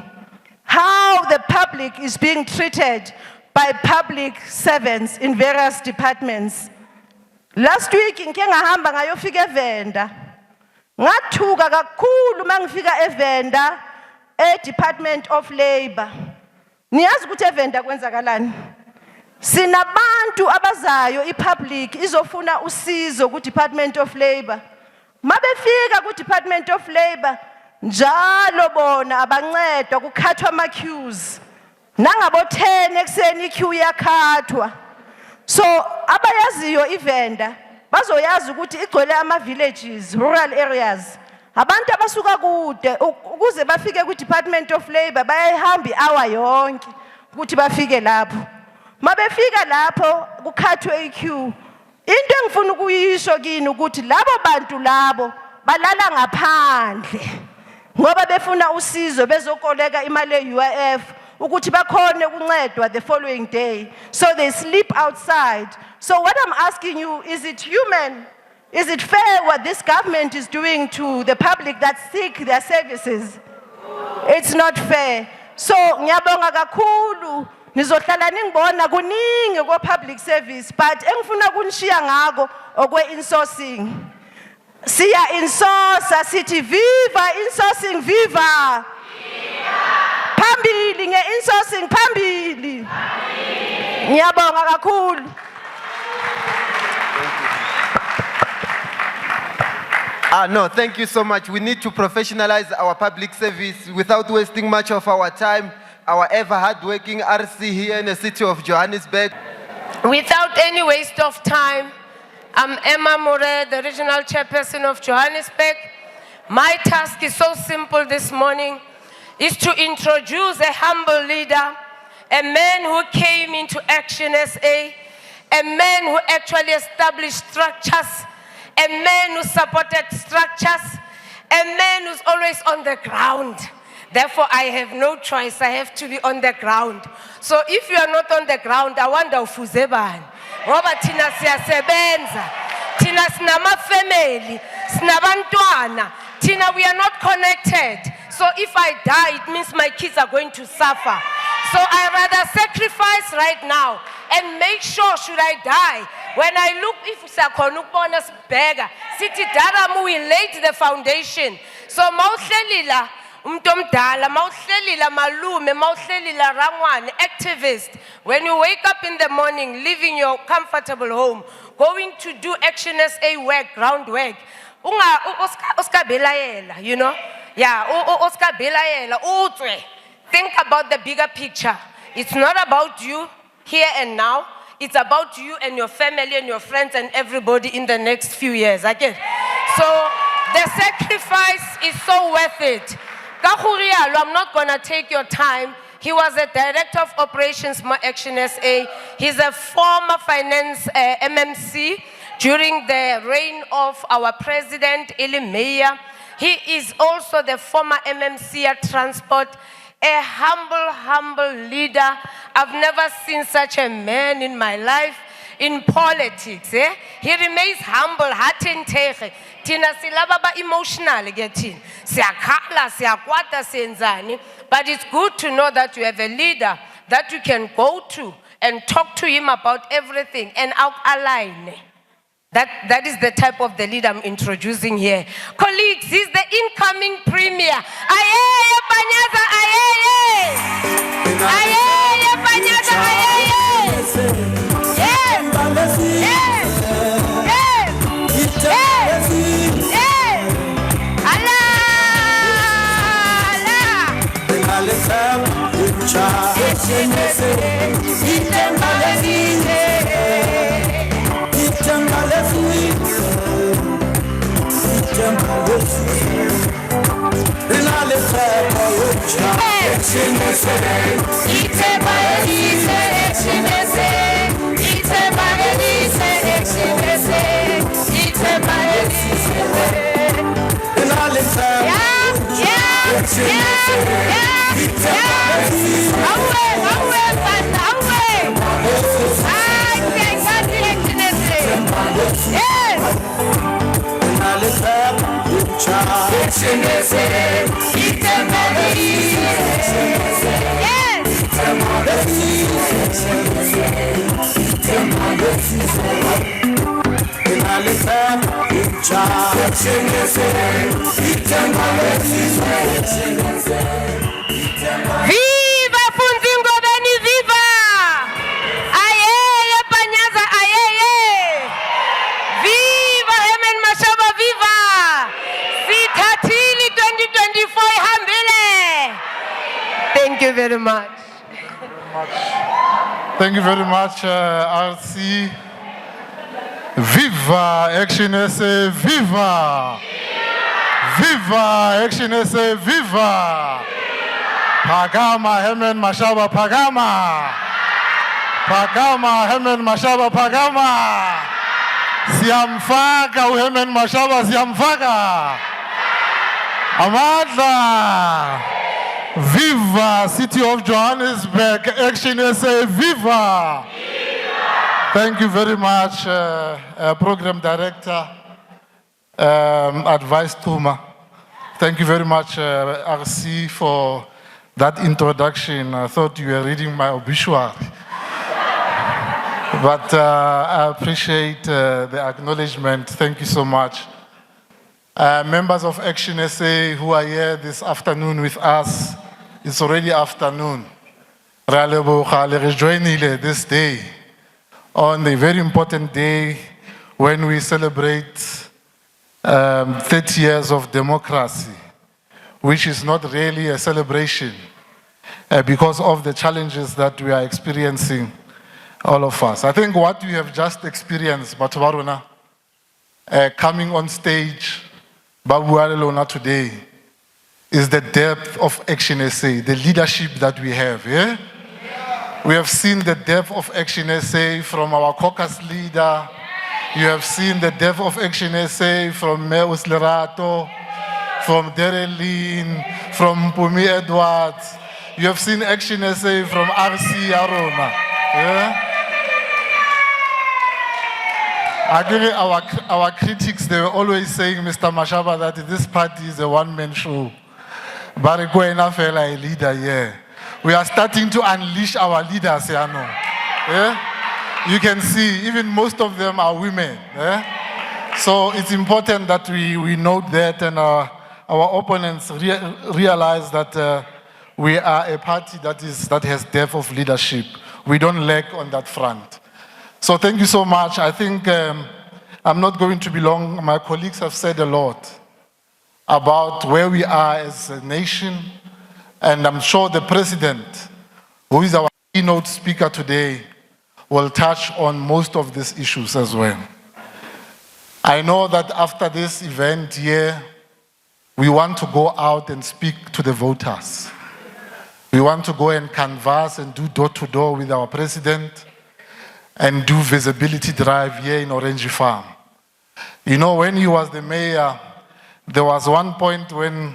How the public is being treated by public servants in various departments. Last week, ngike ngahamba ngayofika eVenda. Ngathuka kakhulu mangifika eVenda, Department of Labor. Niyazi ukuthi eVenda kwenzakalani? Sinabantu abazayo ipublic izofuna usizo ku-Department of Labor. Mabefika ku-Department of Labor, njalo bona abancedwa kukhathwa ama-queues. Nangabo 10 ekuseni i-queue yakhathwa. So abayaziyo iVenda bazoyazi ukuthi igcwele ama-villages, rural areas. Abantu abasuka kude ukuze bafike ku-Department of Labor bayayihamba i-hour yonke ukuthi bafike lapho. Mabefika lapho kukhathwe iqueue. Into engifuna ukuyisho kini ukuthi labo bantu labo balala ngaphandle ngoba befuna usizo bezokoleka imali ye-UIF ukuthi bakhone ukuncedwa the following day. So they sleep outside. So what I'm asking you, is it human? Is it fair what this government is doing to the public that seek their services? It's not fair. So ngiyabonga kakhulu. Nizohlala ningibona kuningi ko public service, but engifuna kunishiya ngako okwe-insourcing. Siya insourca sithi viva insourcing viva. Phambili nge-insourcing phambili. Ngiyabonga kakhulu. No, thank you so much. We need to professionalize our public service without wasting much of our time. Our ever hardworking RC here in the City of Johannesburg. Without any waste of time, I'm Emma More, the Regional Chairperson of Johannesburg. My task is so simple this morning, is to introduce a humble leader, a man who came into ActionSA, a man who actually established structures, a man who supported structures, a man who's always on the ground. Therefore, I have no choice. I have to be on the ground. So if you are not on the ground, I wonder ufuze bani. Ngoba thina siyasebenza. Thina sinama family, sinabantwana. Thina we are not connected. So if I die, it means my kids are going to suffer. So I rather sacrifice right now and make sure should I die. When I look, if usakhona sibheka, sithi dala we laid the foundation. So mawuhlelila umtomdala, mawuhlelila malume, mawuhlelila rangwane, activist. When you wake up in the morning, leaving your comfortable home, going to do ActionSA work, ground work, uskabelayela, you know? Yeah, uskabelayela, utwe. Think about the bigger picture. It's not about you here and now. It's about you and your family and your friends and everybody in the next few years. Okay? So the sacrifice is so worth it. Kahurialo, I'm not going to take your time. He was a director of operations for ActionSA. He's a former finance MMC during the reign of our president, Eli Meyer. He is also the former MMC at Transport, a humble leader. I've never seen such a man in my life. In politics, eh? He remains humble, heart and take. Tina silababa emotional getting. Siakala, siakwata, senzani. But it's good to know that you have a leader that you can go to and talk to him about everything and align. That is the type of the leader I'm introducing here. Colleagues, he's the incoming premier. Ayeye Panyaza, ayeye! Ayeye Panyaza, ayeye! Yes! Yes! Yes! Yes! Yes! Allah! Viva Funzi Ngobeni, viva! Ayeye Panyaza, ayeye! Viva Herman Mashaba, viva! Sithatili 2024 ihambile. Thank you very much. Thank you very much, RC. Viva ActionSA, viva! Viva ActionSA, viva! Pagama Herman Mashaba, pagama! Pagama Herman Mashaba, pagama! Siyamfaka Herman Mashaba, siyamfaka! Amandla! Viva City of Johannesburg, ActionSA, viva! Thank you very much, Program Director, Advice Tuma. Thank you very much, RC, for that introduction. I thought you were reading my obituary. But I appreciate the acknowledgement. Thank you so much. Members of ActionSA who are here this afternoon with us, it's already afternoon. This day, on the very important day when we celebrate 30 years of democracy, which is not really a celebration because of the challenges that we are experiencing, all of us. I think what we have just experienced, Batubaruna, coming on stage, Babualelona today, is the depth of ActionSA, the leadership that we have, yeah? We have seen the depth of ActionSA from our caucus leader. You have seen the depth of ActionSA from Lerato, from Dereleen, from Mpumi Edward. You have seen ActionSA from RC Aroma. Yeah? Actually, our critics, they were always saying, Mr. Mashaba, that this party is a one-man show. But fella a leader, yeah. We are starting to unleash our leaders, yeah? You can see, even most of them are women. Yeah? So it's important that we note that, and our opponents realize that we are a party that has depth of leadership. We don't lack on that front. So thank you so much. I think I'm not going to be long. My colleagues have said a lot about where we are as a nation. And I'm sure the president, who is our keynote speaker today, will touch on most of these issues as well. I know that after this event here, we want to go out and speak to the voters. We want to go and canvass and do door-to-door with our president and do visibility drive here in Orange Farm. You know, when he was the mayor, there was one point when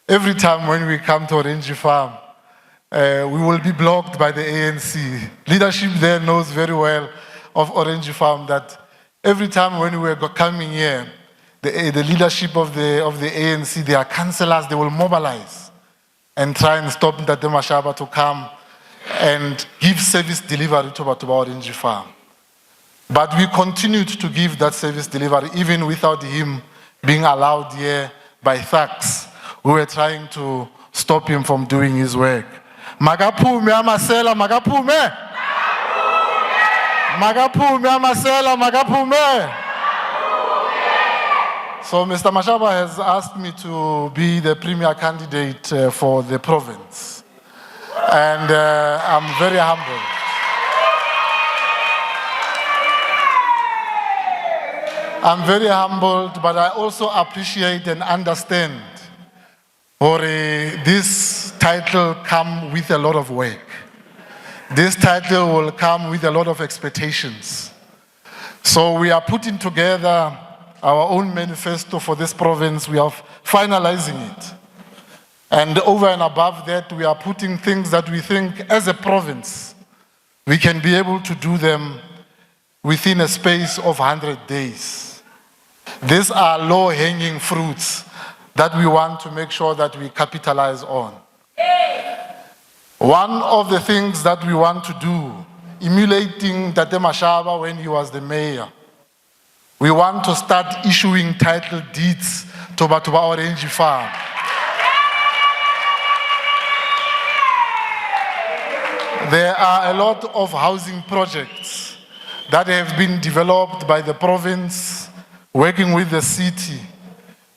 every time when we come to Orange Farm, we will be blocked by the ANC. Leadership there knows very well of Orange Farm that every time when we were coming here, the leadership of the ANC, their councillors, they will mobilize and try and stop Ntate Mashaba to come and give service delivery to Orange Farm. But we continued to give that service delivery even without him being allowed here by thugs who were trying to stop him from doing his work. Magapume amasela, magapume! Magapume amasela, magapume! So Mr. Mashaba has asked me to be the premier candidate for the province. And I'm very humbled. I'm very humbled, but I also appreciate and understand this title comes with a lot of work. This title will come with a lot of expectations. So we are putting together our own manifesto for this province. We are finalizing it. And over and above that, we are putting things that we think as a province, we can be able to do them within a space of 100 days. These are low-hanging fruits that we want to make sure that we capitalize on. One of the things that we want to do, emulating Tate Mashaba when he was the mayor, we want to start issuing title deeds to Orange Farm. There are a lot of housing projects that have been developed by the province, working with the city.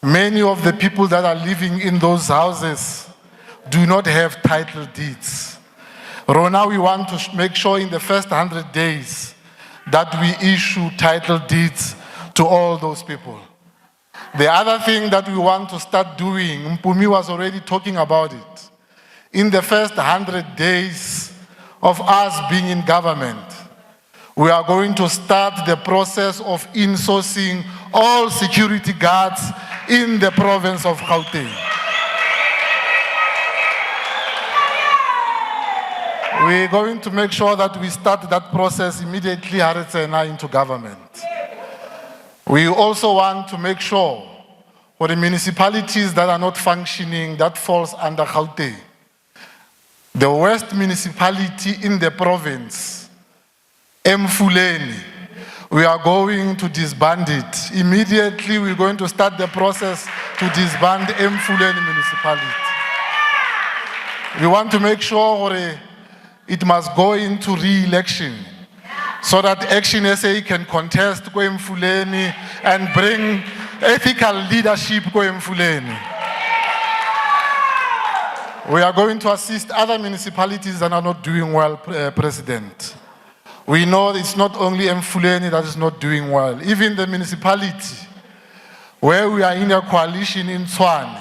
Many of the people that are living in those houses do not have title deeds. Rona, we want to make sure in the first 100 days that we issue title deeds to all those people. The other thing that we want to start doing, Mpumi was already talking about it, in the first 100 days of us being in government, we are going to start the process of insourcing all security guards in the province of Gauteng. We're going to make sure that we start that process immediately Haretsena into government. We also want to make sure for the municipalities that are not functioning, that falls under Gauteng. The worst municipality in the province, Mfuleni, we are going to disband it. Immediately we're going to start the process to disband Mfuleni municipality. We want to make sure it must go into re-election so that ActionSA can contest Mfuleni and bring ethical leadership to Mfuleni. We are going to assist other municipalities that are not doing well, President. We know it's not only Mfuleni that is not doing well. Even the municipality where we are in a coalition in Tshwane,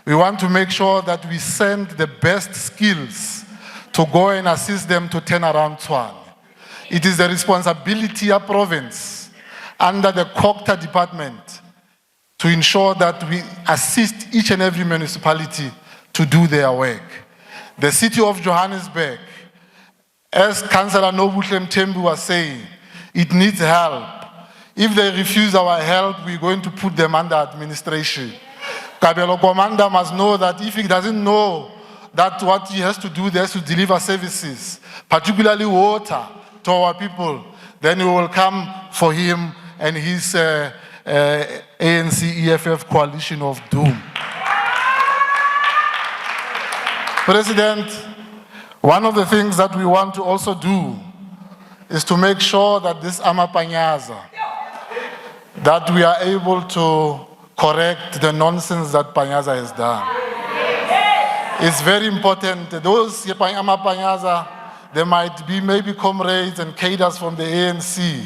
we want to make sure that we send the best skills to go and assist them to turn around Tshwane. It is the responsibility of province under the COCTA department to ensure that we assist each and every municipality to do their work. The city of Johannesburg, as Councillor Nobuhle Mthembu was saying, it needs help. If they refuse our help, we're going to put them under administration. Kabelo Commander must know that if he doesn't know that what he has to do there is to deliver services, particularly water, to our people, then we will come for him and his ANC-EFF coalition of doom. President, one of the things that we want to also do is to make sure that this Amapanyaza, that we are able to correct the nonsense that Panyaza has done. It's very important. Those Amapanyaza, there might be maybe comrades and cadres from the ANC,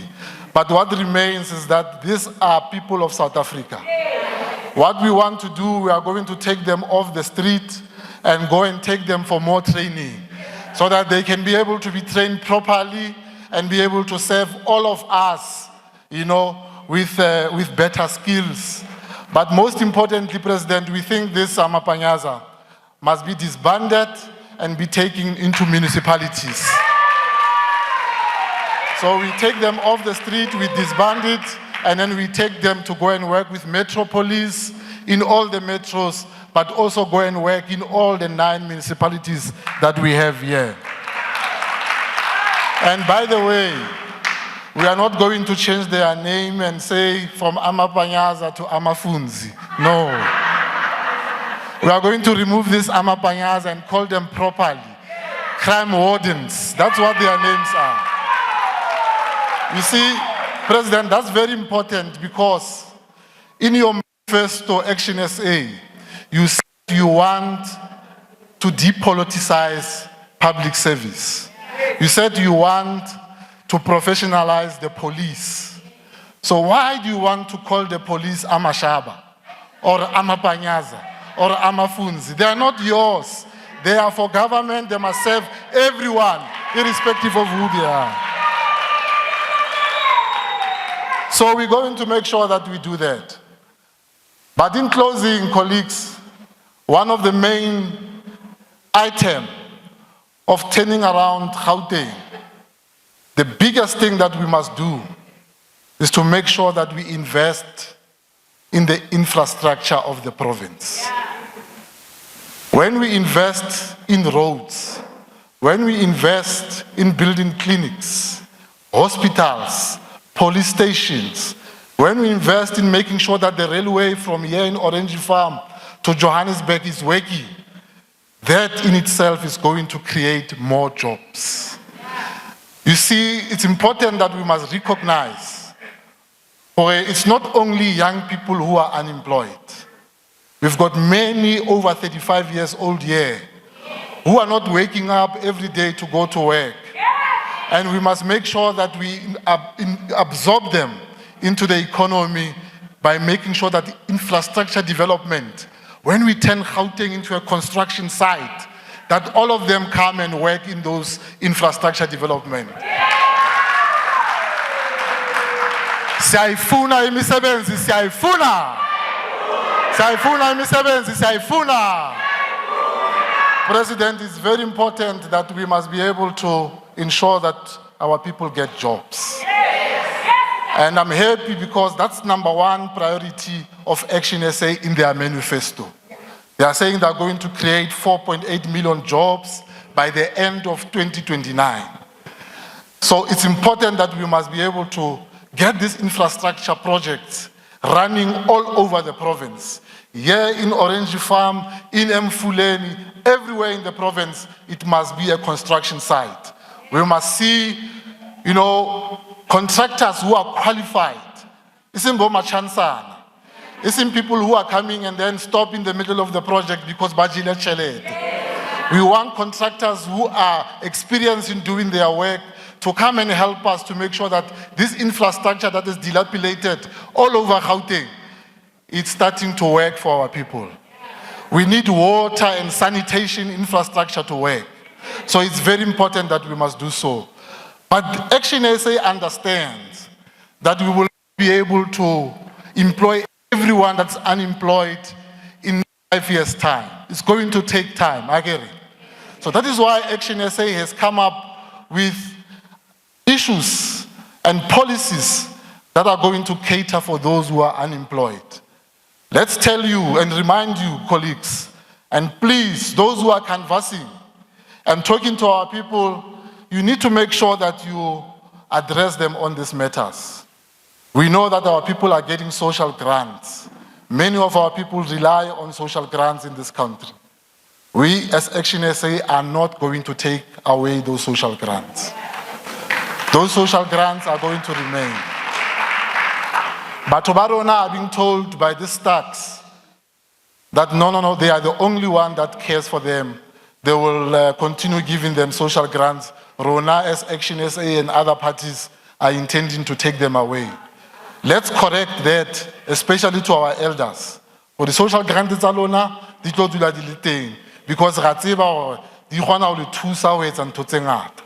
but what remains is that these are people of South Africa. What we want to do, we are going to take them off the street and go and take them for more training so that they can be able to be trained properly and be able to serve all of us, you know, with better skills. But most importantly, President, we think this Amapanyaza must be disbanded and be taken into municipalities. So we take them off the street, we disband it, and then we take them to go and work with metropolis in all the metros, but also go and work in all the 9 municipalities that we have here. And by the way, we are not going to change their name and say from Amapanyaza to Funzi. No. We are going to remove this Amapanyaza and call them properly crime wardens. That's what their names are. You see, President, that's very important because in your manifesto, ActionSA, you said you want to depoliticize public service. You said you want to professionalize the police. So why do you want to call the police Mashaba or Amapanyaza or Funzi? They are not yours. They are for government. They must serve everyone, irrespective of who they are. So we're going to make sure that we do that. But in closing, colleagues, one of the main items of turning around Gauteng, the biggest thing that we must do is to make sure that we invest in the infrastructure of the province. When we invest in roads, when we invest in building clinics, hospitals, police stations, when we invest in making sure that the railway from here in Orange Farm to Johannesburg is working, that in itself is going to create more jobs. You see, it's important that we must recognize, it's not only young people who are unemployed. We've got many over 35 years old here who are not waking up every day to go to work. And we must make sure that we absorb them into the economy by making sure that infrastructure development, when we turn Gauteng into a construction site, that all of them come and work in those infrastructure development. Siyayifuna imisebenzi, siyayifuna. Siyayifuna imisebenzi, siyayifuna. President, it's very important that we must be able to ensure that our people get jobs. And I'm happy because that's #1 priority of ActionSA in their manifesto. They are saying they're going to create 4.8 million jobs by the end of 2029. So it's important that we must be able to get these infrastructure projects running all over the province. Here in Orange Farm, in Mfuleni, everywhere in the province, it must be a construction site. We must see, you know, contractors who are qualified. It's in Chansana. It's in people who are coming and then stop in the middle of the project because Bajile Chelet. We want contractors who are experienced in doing their work to come and help us to make sure that this infrastructure that is dilapidated all over Gauteng, it's starting to work for our people. We need water and sanitation infrastructure to work. So it's very important that we must do so. But ActionSA understands that we will be able to employ everyone that's unemployed in 5 years' time. It's going to take time, I get it. So that is why ActionSA has come up with issues and policies that are going to cater for those who are unemployed. Let's tell you and remind you, colleagues, and please, those who are canvassing and talking to our people, you need to make sure that you address them on these matters. We know that our people are getting social grants. Many of our people rely on social grants in this country. We as ActionSA are not going to take away those social grants. Those social grants are going to remain. But Tobarona are being told by this tax that no, they are the only one that cares for them. They will continue giving them social grants Rona as ActionSA and other parties are intending to take them away. Let's correct that, especially to our elders. For the social grant tsa lona di tlo dula di le teng because ra tseba hore di kgona ho le thusa ho etsa ntho tse ngata.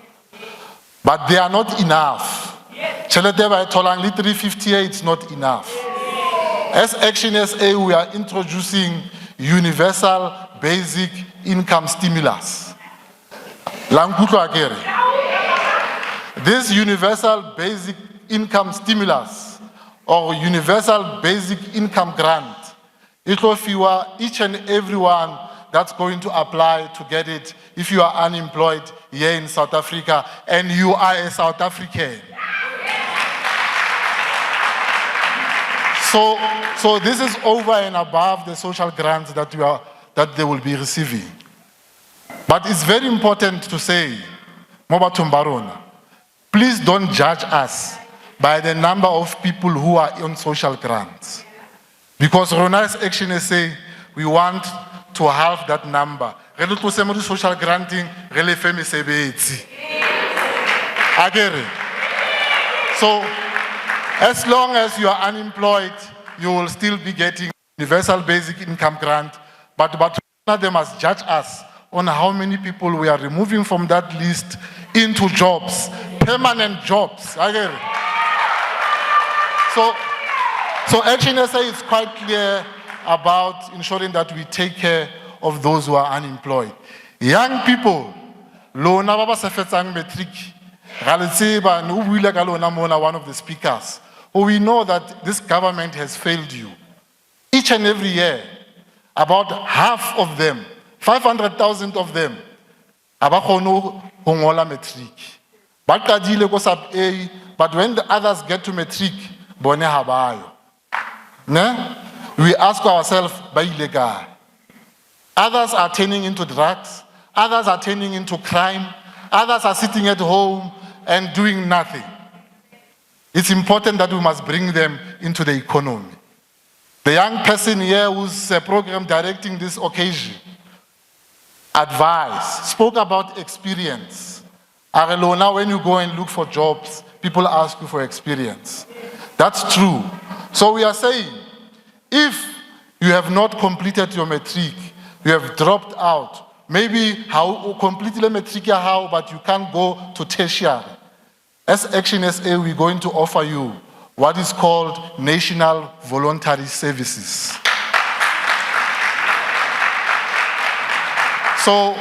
But they are not enough. Tjhelete ba e tholang le 358 is not enough. As ActionSA, we are introducing universal basic income stimulus. Lankutlwa akere. This universal basic income stimulus or universal basic income grant, it will fiwa each and everyone that's going to apply to get it if you are unemployed here in South Africa and you are a South African. So this is over and above the social grants that they will be receiving. But it's very important to say, Mobathong ba rona, please don't judge us by the number of people who are on social grants. Because Rona's ActionSA, we want to halve that number. Re lo tlose mo di social granting, re le fe mesebetsi. Akere. So, as long as you are unemployed, you will still be getting universal basic income grant. But they must judge us on how many people we are removing from that list into jobs, permanent jobs. So ActionSA is quite clear about ensuring that we take care of those who are unemployed. Young people, lona ba ba sa fetsang matric, ga le tseba no buile ka lona mona one of the speakers. We know that this government has failed you. Each and every year, about half of them, 500,000 of them, aba kgono ho ngola matric. Ba qadile ko sub A, but when the others get to matric, bone ha bayo. Ne? We ask ourselves, ba ile kae? Others are turning into drugs, others are turning into crime, others are sitting at home and doing nothing. It's important that we must bring them into the economy. The young person here who's a program directing this occasion advised, spoke about experience. Arelona, when you go and look for jobs, people ask you for experience. That's true. So we are saying, if you have not completed your matric, you have dropped out, maybe how completely matric how, but you can't go to tertiary. As ActionSA, we're going to offer you what is called National Voluntary Services. So,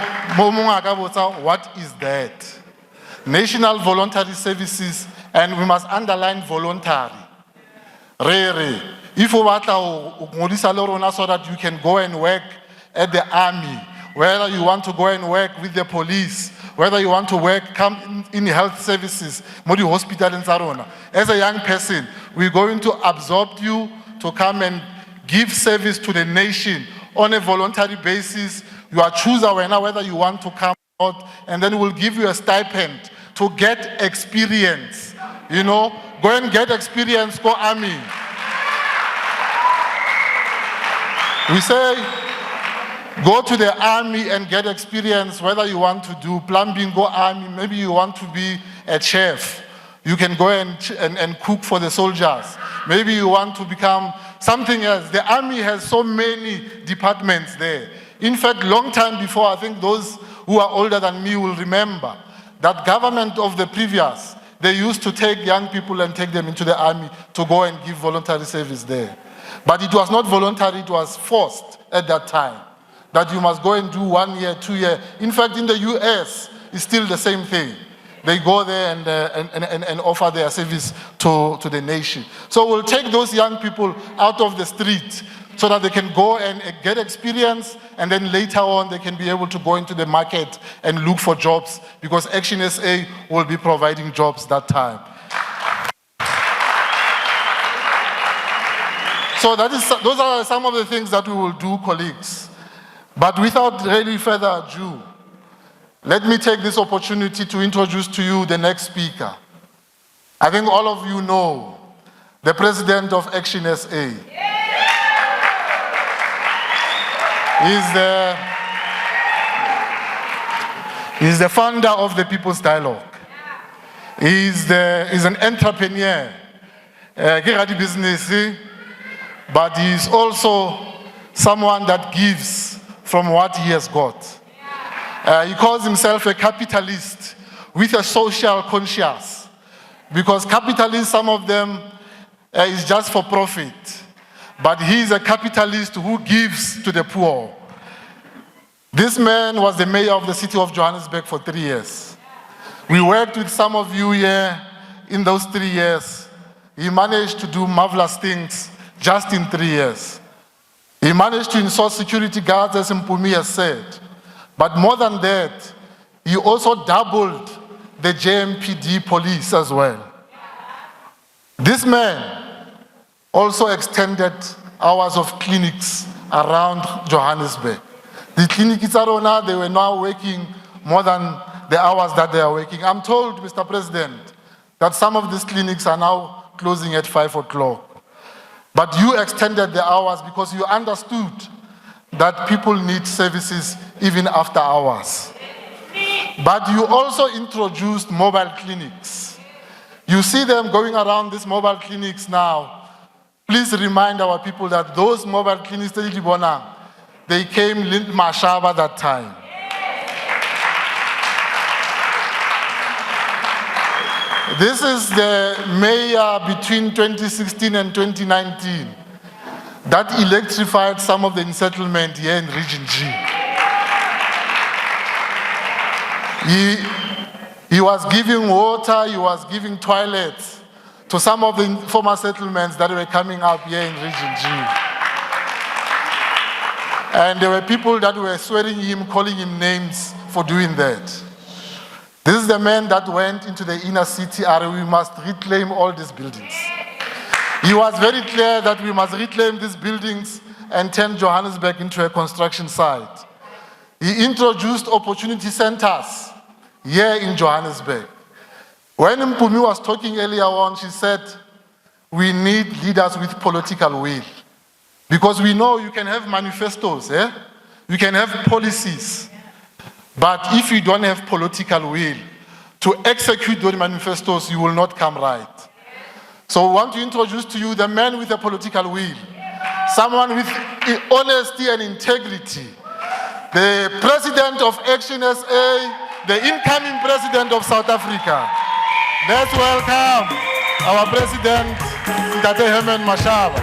what is that? National Voluntary Services, and we must underline voluntary. If you want to so that you can go and work at the army, whether you want to go and work with the police, whether you want to work, come in health services, Modi hospital in Sarona. As a young person, we're going to absorb you to come and give service to the nation on a voluntary basis. You are choosing whether you want to come out, and then we'll give you a stipend to get experience. You know, go and get experience, go army. We say, go to the army and get experience, whether you want to do plumbing, go army, maybe you want to be a chef. You can go and cook for the soldiers. Maybe you want to become something else. The army has so many departments there. In fact, long time before, I think those who are older than me will remember that government of the previous, they used to take young people and take them into the army to go and give voluntary service there. But it was not voluntary, it was forced at that time, that you must go and do 1 year, 2 years. In fact, in the US, it's still the same thing. They go there and offer their service to the nation. So we'll take those young people out of the street so that they can go and get experience, and then later on they can be able to go into the market and look for jobs, because ActionSA will be providing jobs that time. So those are some of the things that we will do, colleagues. But without really further ado, let me take this opportunity to introduce to you the next speaker. I think all of you know the president of ActionSA. He's the founder of the People's Dialogue. He's an entrepreneur, business, but he's also someone that gives from what he has got. He calls himself a capitalist with a social conscience, because capitalists, some of them, is just for profit. But he is a capitalist who gives to the poor. This man was the mayor of the city of Johannesburg for 3 years. We worked with some of you here in those 3 years. He managed to do marvelous things just in 3 years. He managed to install security guards, as Mpumi has said. But more than that, he also doubled the JMPD police as well. This man also extended hours of clinics around Johannesburg. The clinics they were now working more than the hours that they are working. I'm told, Mr. President, that some of these clinics are now closing at 5 o'clock. But you extended the hours because you understood that people need services even after hours. But you also introduced mobile clinics. You see them going around these mobile clinics now. Please remind our people that those mobile clinics, they came in Mashaba that time. This is the mayor between 2016 and 2019 that electrified some of the settlement here in Region G. He was giving water, he was giving toilets to some of the former settlements that were coming up here in Region G. And there were people that were swearing him, calling him names for doing that. This is the man that went into the inner city area. We must reclaim all these buildings. He was very clear that we must reclaim these buildings and turn Johannesburg into a construction site. He introduced opportunity centers here in Johannesburg. When Mpumi was talking earlier on, she said, we need leaders with political will. Because we know you can have manifestos, you can have policies, but if you don't have political will to execute those manifestos, you will not come right. So I want to introduce to you the man with a political will, someone with honesty and integrity, the president of ActionSA, the incoming president of South Africa. Let's welcome our president, Herman Mashaba.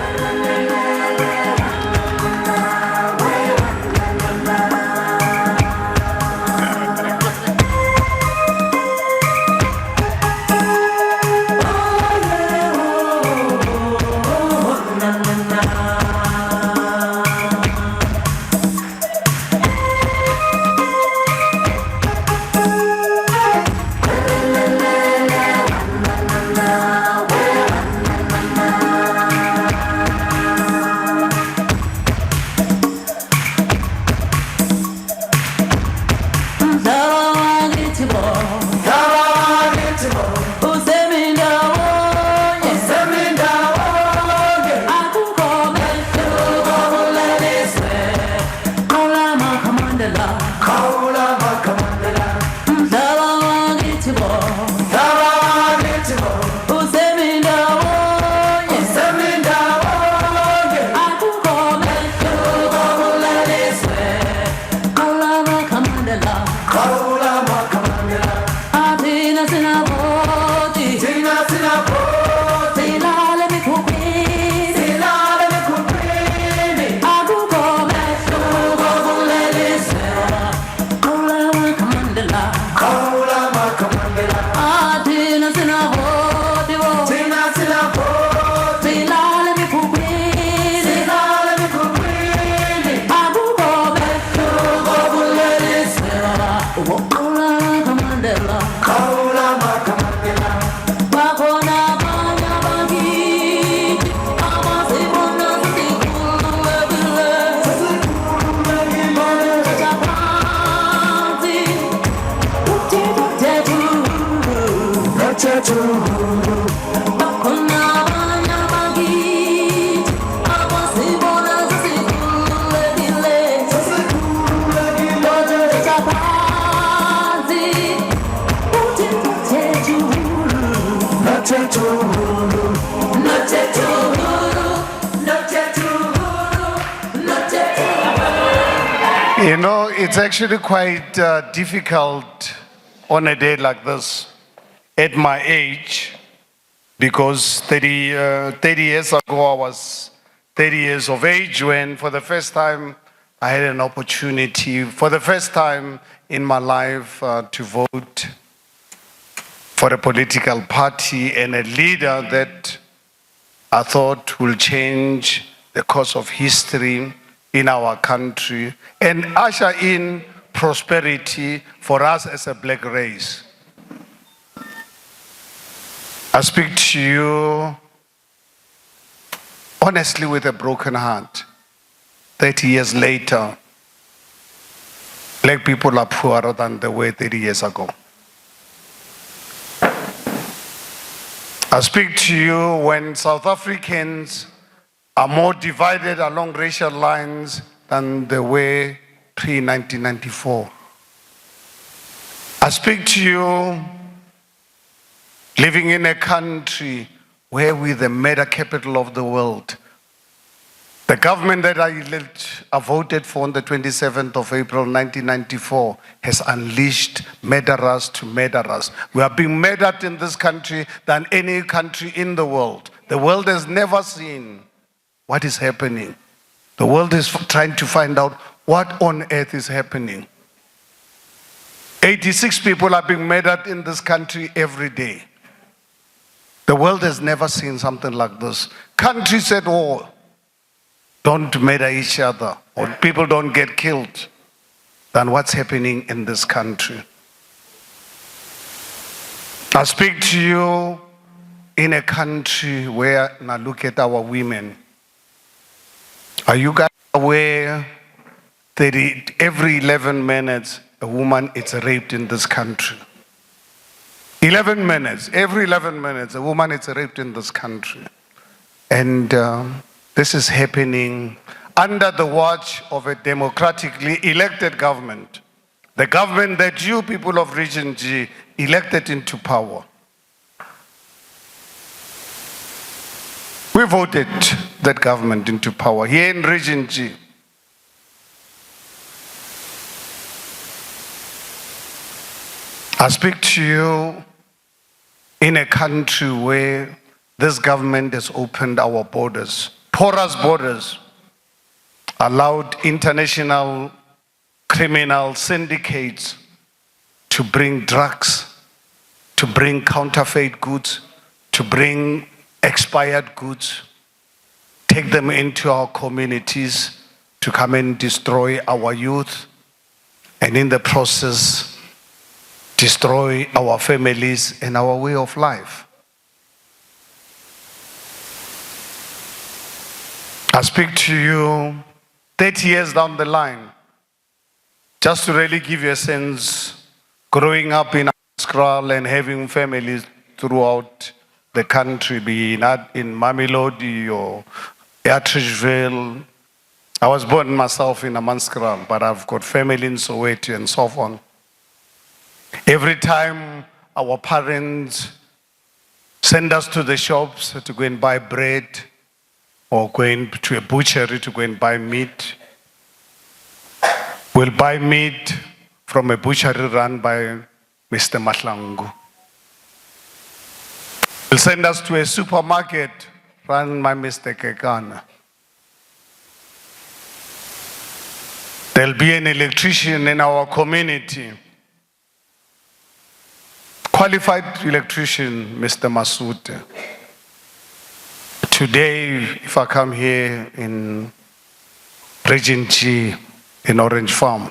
You know, it's actually quite difficult on a day like this at my age, because 30 years ago I was 30 years of age when for the first time I had an opportunity, for the first time in my life, to vote for a political party and a leader that I thought will change the course of history in our country and usher in prosperity for us as a black race. I speak to you honestly with a broken heart. 30 years later, black people are poorer than they were 30 years ago. I speak to you when South Africans are more divided along racial lines than they were pre-1994. I speak to you living in a country where we're the murder capital of the world. The government that I voted for on the 27th of April 1994 has unleashed murderers to murderers. We are being murdered in this country than any country in the world. The world has never seen what is happening. The world is trying to find out what on earth is happening. 86 people are being murdered in this country every day. The world has never seen something like this. Countries at war don't murder each other, or people don't get killed, than what's happening in this country. I speak to you in a country where, now look at our women. Are you guys aware that every 11 minutes a woman is raped in this country? 11 minutes, every 11 minutes a woman is raped in this country. And this is happening under the watch of a democratically elected government. The government that you people of Region G elected into power. We voted that government into power here in Region G. I speak to you in a country where this government has opened our borders, porous borders, allowed international criminal syndicates to bring drugs, to bring counterfeit goods, to bring expired goods, take them into our communities to come and destroy our youth, and in the process, destroy our families and our way of life. I speak to you 30 years down the line, just to really give you a sense, growing up in Skral and having families throughout the country, be not in Mamelodi or Atteridgeville. I was born myself in Amanskral, but I've got family in Soweto and so on. Every time our parents send us to the shops to go and buy bread, or going to a butchery to go and buy meat, we'll buy meat from a butchery run by Mr. Mahlangu. He'll send us to a supermarket run by Mr. Kekana. There'll be an electrician in our community, qualified electrician, Mr. Masute. Today, if I come here in Region G, in Orange Farm,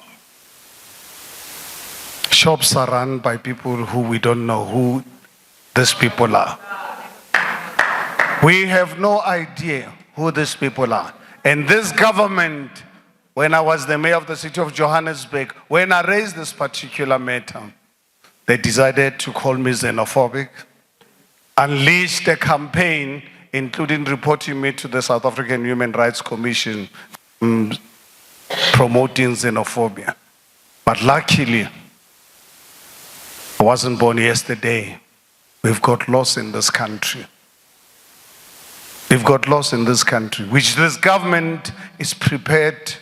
shops are run by people who we don't know who these people are. We have no idea who these people are. And this government, when I was the mayor of the city of Johannesburg, when I raised this particular matter, they decided to call me xenophobic, unleashed a campaign including reporting me to the South African Human Rights Commission, promoting xenophobia. But luckily, I wasn't born yesterday. We've got lost in this country. We've got lost in this country, which this government is prepared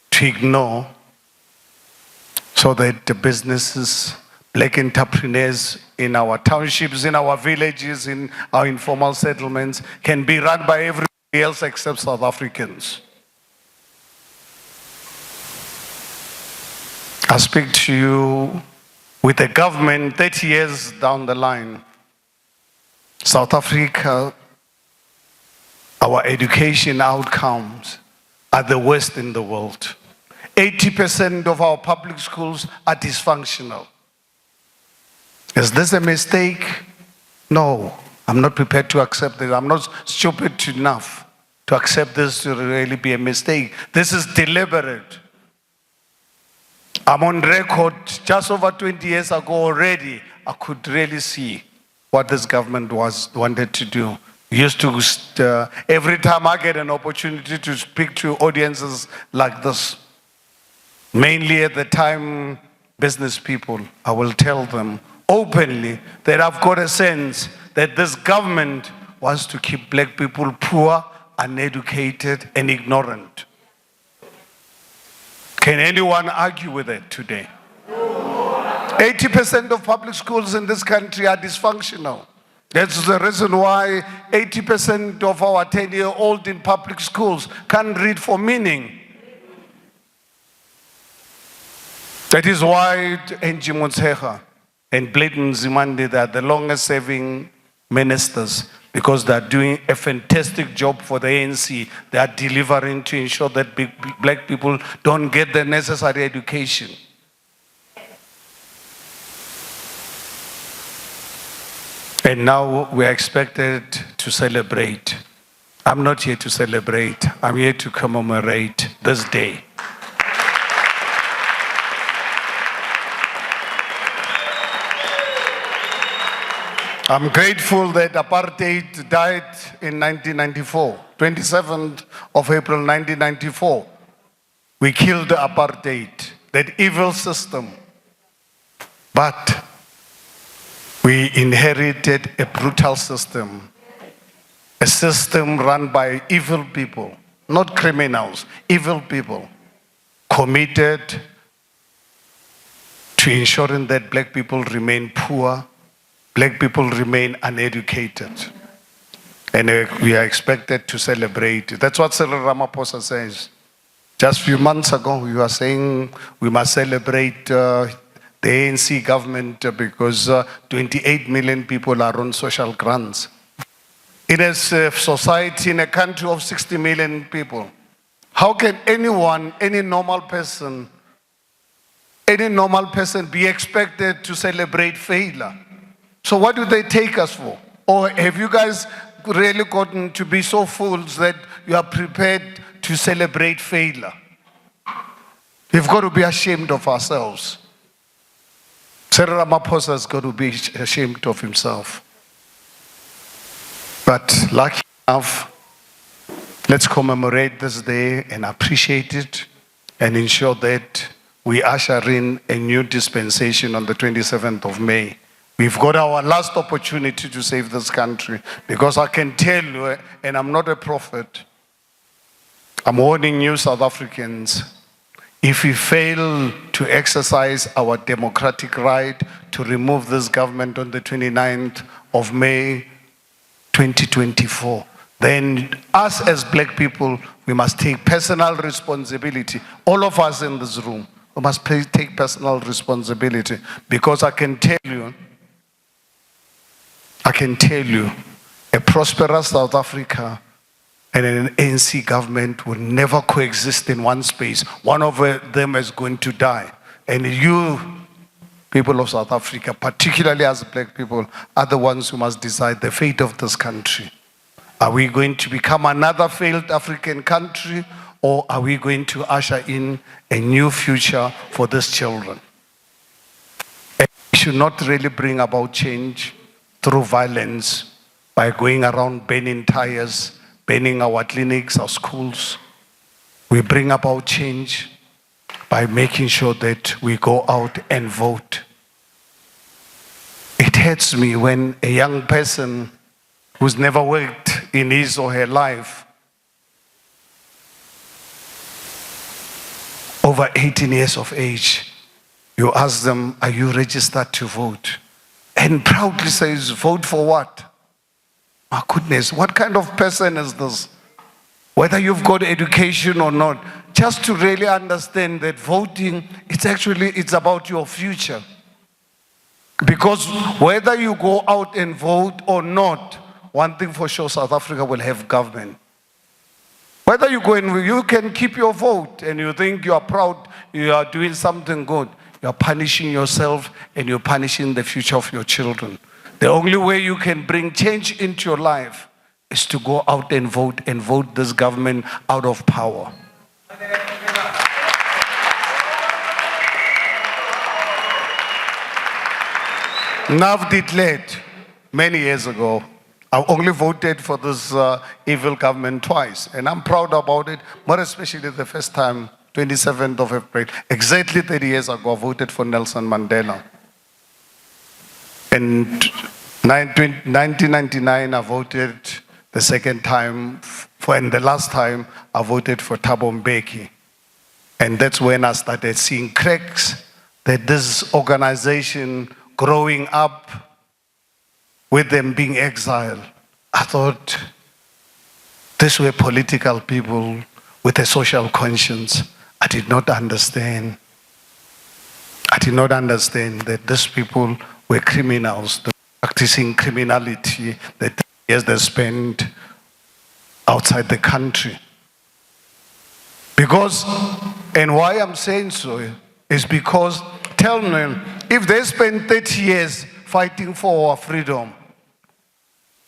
to to ignore, so that the businesses, black entrepreneurs in our townships, in our villages, in our informal settlements can be run by everybody else except South Africans. I speak to you with a government 30 years down the line. South Africa, our education outcomes are the worst in the world. 80% of our public schools are dysfunctional. Is this a mistake? No, I'm not prepared to accept it. I'm not stupid enough to accept this to really be a mistake. This is deliberate. I'm on record, just over 20 years ago already, I could really see what this government wanted to do. Used to, every time I get an opportunity to speak to audiences like this, mainly at the time, business people, I will tell them openly that I've got a sense that this government wants to keep black people poor, uneducated, and ignorant. Can anyone argue with it today? 80% of public schools in this country are dysfunctional. That's the reason why 80% of our 10-year-old in public schools can't read for meaning. That is why N.G. Motshekga and Bladen Zimande, they are the longest serving ministers, because they are doing a fantastic job for the ANC. They are delivering to ensure that black people don't get the necessary education. And now we are expected to celebrate. I'm not here to celebrate. I'm here to commemorate this day. I'm grateful that apartheid died in 1994, 27th of April 1994. We killed the apartheid, that evil system. But we inherited a brutal system, a system run by evil people, not criminals, evil people, committed to ensuring that black people remain poor, black people remain uneducated. And we are expected to celebrate. That's what Cyril Ramaphosa says. Just a few months ago, we were saying we must celebrate the ANC government because 28 million people are on social grants. In a society, in a country of 60 million people, how can anyone, any normal person be expected to celebrate failure? So what do they take us for? Or have you guys really gotten to be so fools that you are prepared to celebrate failure? We've got to be ashamed of ourselves. Cyril Ramaphosa has got to be ashamed of himself. But lucky enough, let's commemorate this day and appreciate it and ensure that we usher in a new dispensation on the 27th of May. We've got our last opportunity to save this country, because I can tell you, and I'm not a prophet, I'm warning you South Africans, if we fail to exercise our democratic right to remove this government on the 29th of May 2024, then us as black people, we must take personal responsibility. All of us in this room, we must take personal responsibility, because I can tell you, a prosperous South Africa and an ANC government will never coexist in one space. One of them is going to die. And you, people of South Africa, particularly as black people, are the ones who must decide the fate of this country. Are we going to become another failed African country, or are we going to usher in a new future for these children? And we should not really bring about change through violence by going around burning tires, burning our clinics, our schools. We bring about change by making sure that we go out and vote. It hurts me when a young person who's never worked in his or her life over 18 years of age, you ask them, are you registered to vote? And proudly says, vote for what? My goodness, what kind of person is this? Whether you've got education or not, just to really understand that voting, it's about your future. Because whether you go out and vote or not, one thing for sure, South Africa will have government. Whether you go and you can keep your vote and you think you are proud, you are doing something good, you are punishing yourself and you're punishing the future of your children. The only way you can bring change into your life is to go out and vote this government out of power. Nav declared many years ago, I only voted for this evil government twice, and I'm proud about it, more especially the first time, 27th of April, exactly 30 years ago, I voted for Nelson Mandela. In 1999, I voted the second time, and the last time, I voted for Thabo Mbeki. And that's when I started seeing cracks that this organization growing up with them being exiled. I thought these were political people with a social conscience. I did not understand. I did not understand that these people were criminals, practicing criminality that years they spent outside the country. Because, and why I'm saying so, is because, tell me, if they spend 30 years fighting for our freedom,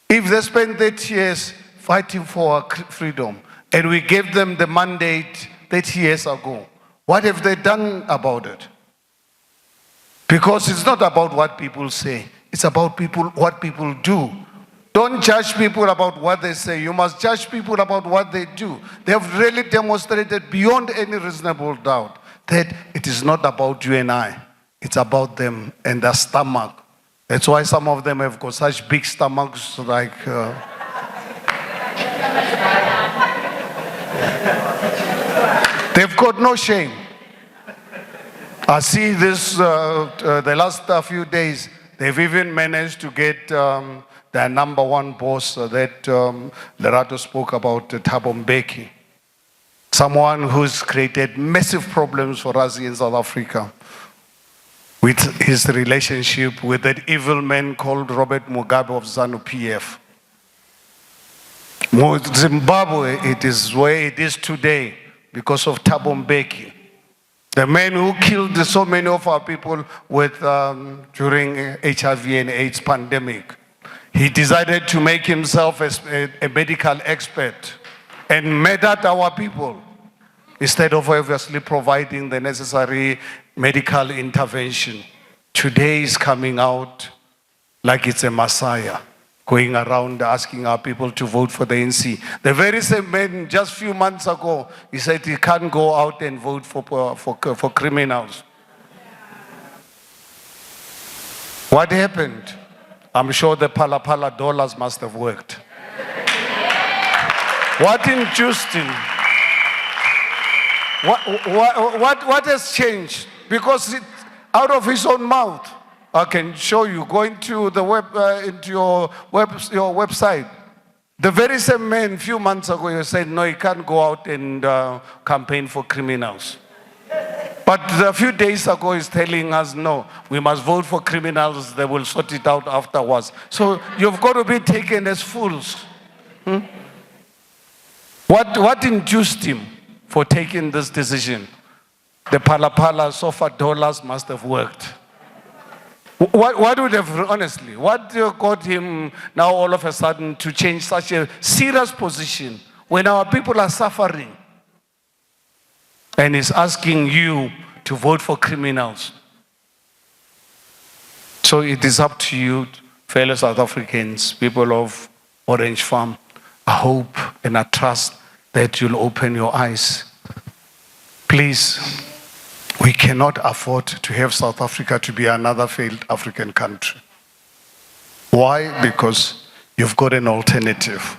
if they spend 30 years fighting for our freedom, and we gave them the mandate 30 years ago, what have they done about it? Because it's not about what people say, it's about what people do. Don't judge people about what they say. You must judge people about what they do. They have really demonstrated beyond any reasonable doubt that it is not about you and I. It's about them and their stomach. That's why some of them have got such big stomachs like... They've got no shame. I see this, the last few days, they've even managed to get their number one boss that Lerato spoke about, Thabo Mbeki. Someone who's created massive problems for us in South Africa with his relationship with that evil man called Robert Mugabe of ZANU-PF. Zimbabwe, it is where it is today because of Thabo Mbeki. The man who killed so many of our people with, during HIV and AIDS pandemic. He decided to make himself a medical expert and murdered our people instead of obviously providing the necessary medical intervention. Today is coming out like it's a messiah, going around asking our people to vote for the NC. The very same man just a few months ago, he said he can't go out and vote for criminals. What happened? I'm sure the Pala dollars must have worked. What induced him? What has changed? Because out of his own mouth, I can show you, going to the into your website. The very same man a few months ago, you said, no, he can't go out and campaign for criminals. But a few days ago, he's telling us, no, we must vote for criminals, they will sort it out afterwards. So you've got to be taken as fools. What induced him for taking this decision? The Pala sofa dollars must have worked. What would have, honestly, what got him now all of a sudden to change such a serious position when our people are suffering? And he's asking you to vote for criminals. So it is up to you, fellow South Africans, people of Orange Farm. I hope and I trust that you'll open your eyes. Please, we cannot afford to have South Africa to be another failed African country. Why? Because you've got an alternative.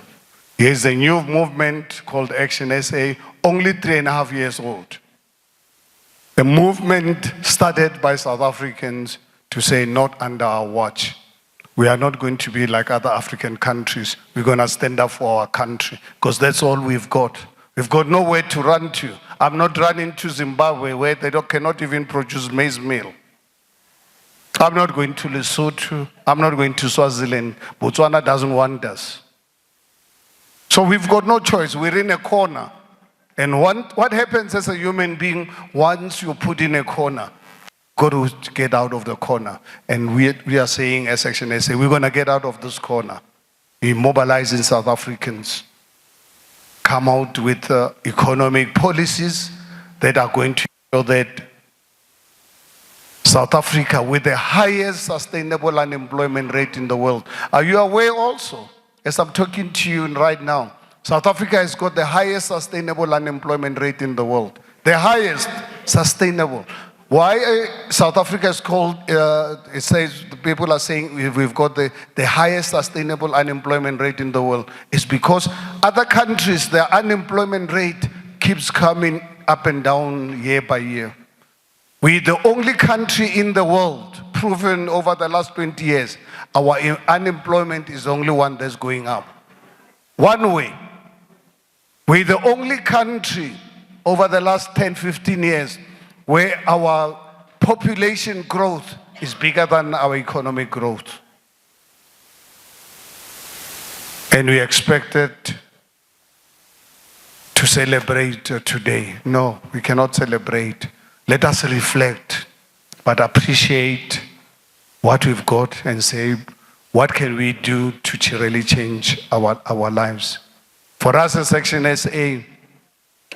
Here's a new movement called ActionSA, only 3.5 years old. A movement started by South Africans to say, not under our watch. We are not going to be like other African countries. We're going to stand up for our country because that's all we've got. We've got nowhere to run to. I'm not running to Zimbabwe where they cannot even produce maize meal. I'm not going to Lesotho. I'm not going to Swaziland. Botswana doesn't want us. So we've got no choice. We're in a corner. And what happens as a human being once you're put in a corner? Got to get out of the corner. And we are saying as ActionSA, we're going to get out of this corner. We're mobilizing South Africans. Come out with economic policies that are going to show that South Africa with the highest sustainable unemployment rate in the world. Are you aware also, as I'm talking to you right now, South Africa has got the highest sustainable unemployment rate in the world. The highest sustainable. Why South Africa is called, it says, the people are saying we've got the highest sustainable unemployment rate in the world. It's because other countries, their unemployment rate keeps coming up and down year by year. We're the only country in the world, proven over the last 20 years, our unemployment is the only one that's going up. One way. We're the only country over the last 10, 15 years where our population growth is bigger than our economic growth. And we expected to celebrate today. No, we cannot celebrate. Let us reflect, but appreciate what we've got and say, what can we do to really change our lives? For us as ActionSA,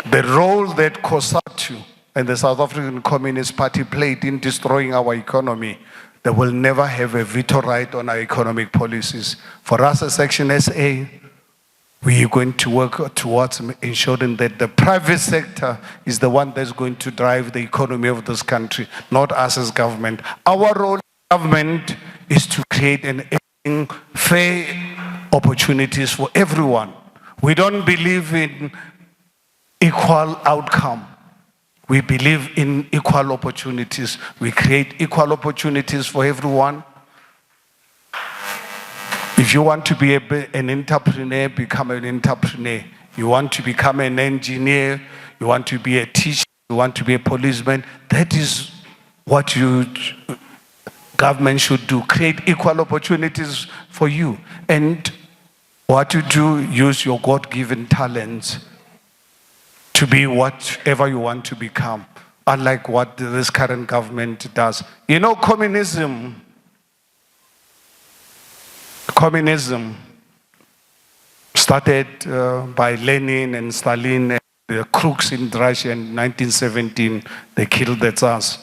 the role that COSATU and the South African Communist Party played in destroying our economy, they will never have a veto right on our economic policies. For us as ActionSA, we are going to work towards ensuring that the private sector is the one that's going to drive the economy of this country, not us as government. Our role as government is to create fair opportunities for everyone. We don't believe in equal outcome. We believe in equal opportunities. We create equal opportunities for everyone. If you want to be an entrepreneur, become an entrepreneur. You want to become an engineer, you want to be a teacher, you want to be a policeman, that is what government should do. Create equal opportunities for you. And what you do, use your God-given talents to be whatever you want to become, unlike what this current government does. You know, communism started by Lenin and Stalin and the crooks in Russia in 1917. They killed the Tsars.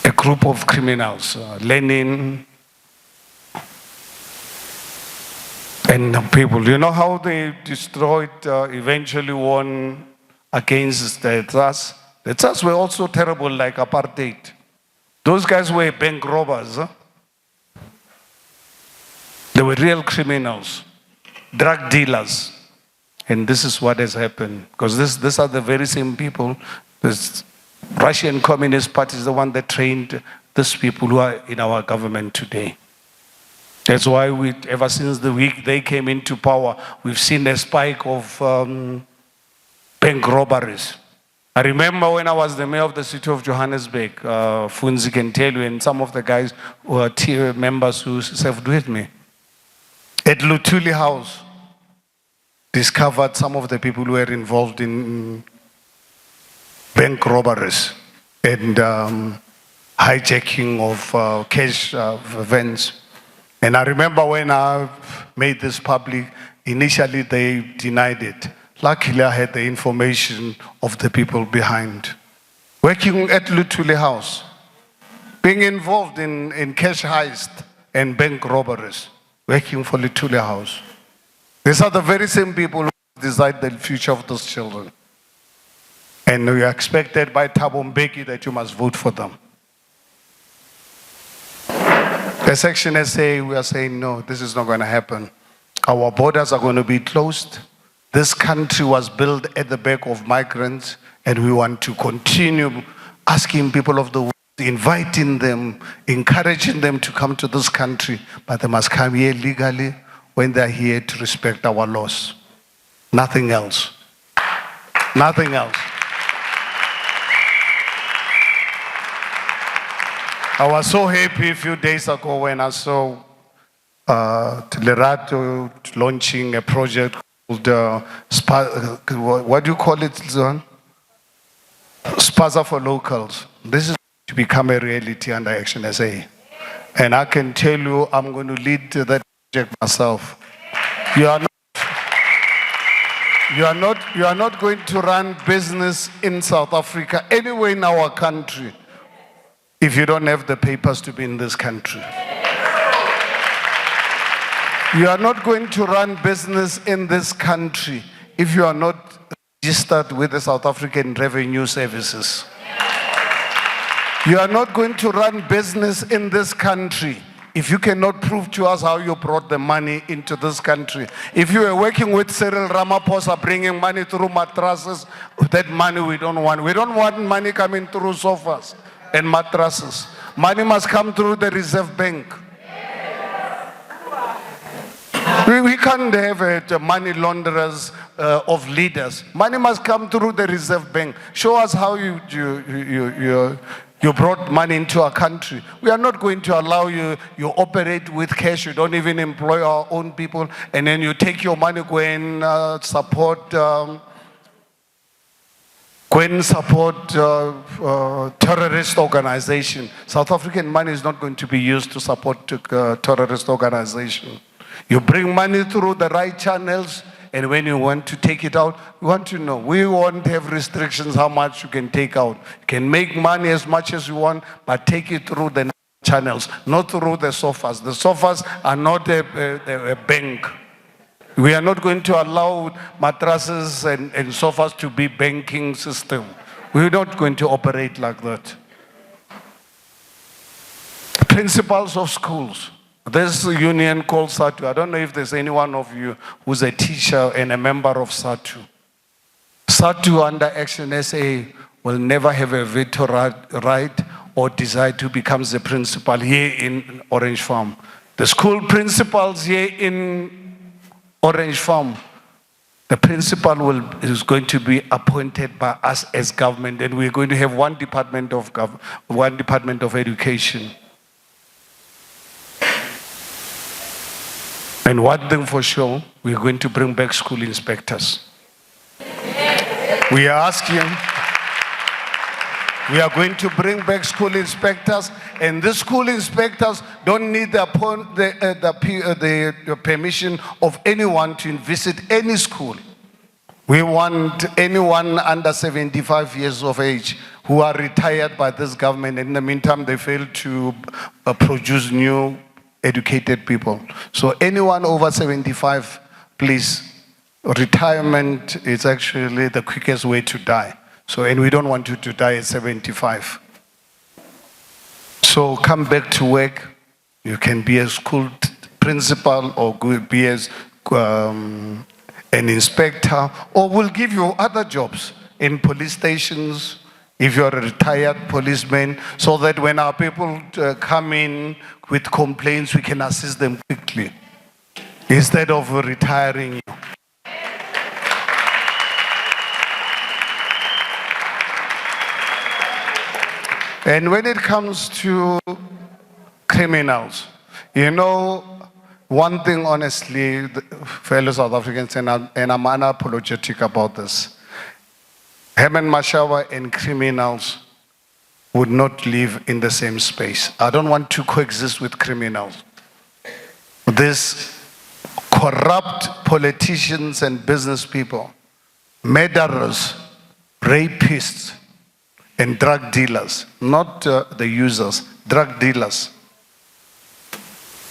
A group of criminals, Lenin and people. You know how they destroyed, eventually won against the Tsars? The Tsars were also terrible, like apartheid. Those guys were bank robbers. Huh? They were real criminals, drug dealers. And this is what has happened. Because these are the very same people. This Russian Communist Party is the one that trained these people who are in our government today. That's why ever since the week they came into power, we've seen a spike of bank robberies. I remember when I was the mayor of the city of Johannesburg, Funzi can tell you, and some of the guys who are tier members who served with me. At Luthuli House, discovered some of the people who were involved in bank robberies and hijacking of cash vans. And I remember when I made this public, initially they denied it. Luckily, I had the information of the people behind. Working at Luthuli House, being involved in cash heist and bank robberies, working for Luthuli House. These are the very same people who decide the future of those children. And we are expected by Thabo Mbeki that you must vote for them. As ActionSA, we are saying, no, this is not going to happen. Our borders are going to be closed. This country was built at the back of migrants, and we want to continue asking people of the world, inviting them, encouraging them to come to this country, but they must come here legally when they're here to respect our laws. Nothing else. Nothing else. I was so happy a few days ago when I saw Lerato launching a project called what do you call it, Zon? Spaza for locals. This is to become a reality under ActionSA. And I can tell you, I'm going to lead that project myself. You are not going to run business in South Africa, anywhere in our country, if you don't have the papers to be in this country. You are not going to run business in this country if you are not registered with the South African Revenue Services. You are not going to run business in this country if you cannot prove to us how you brought the money into this country. If you are working with Cyril Ramaphosa bringing money through mattresses, that money we don't want. We don't want money coming through sofas and mattresses. Money must come through the Reserve Bank. We can't have money launderers of leaders. Money must come through the Reserve Bank. Show us how you brought money into our country. We are not going to allow you operate with cash. You don't even employ our own people. And then you take your money, go and support terrorist organization. South African money is not going to be used to support terrorist organization. You bring money through the right channels, and when you want to take it out, we want to know. We won't have restrictions how much you can take out. You can make money as much as you want, but take it through the channels, not through the sofas. The sofas are not a bank. We are not going to allow mattresses and sofas to be banking system. We're not going to operate like that. Principals of schools. This union called SATU. I don't know if there's any one of you who's a teacher and a member of SATU. SATU under ActionSA will never have a veto right or desire to become the principal here in Orange Farm. The school principals here in Orange Farm, the principal is going to be appointed by us as government, and we're going to have one department of education. And one thing for sure, we're going to bring back school inspectors. We are going to bring back school inspectors, and the school inspectors don't need the permission of anyone to visit any school. We want anyone under 75 years of age who are retired by this government. In the meantime, they fail to produce new educated people. So anyone over 75, please, retirement is actually the quickest way to die. So, and we don't want you to die at 75. So come back to work. You can be a school principal or be as an inspector, or we'll give you other jobs in police stations, if you're a retired policeman, so that when our people come in with complaints, we can assist them quickly, instead of retiring you. And when it comes to criminals, you know, one thing honestly, fellow South Africans, and I'm unapologetic about this, Herman, Mashaba and criminals would not live in the same space. I don't want to coexist with criminals. These corrupt politicians and business people, murderers, rapists, and drug dealers, not the users, drug dealers.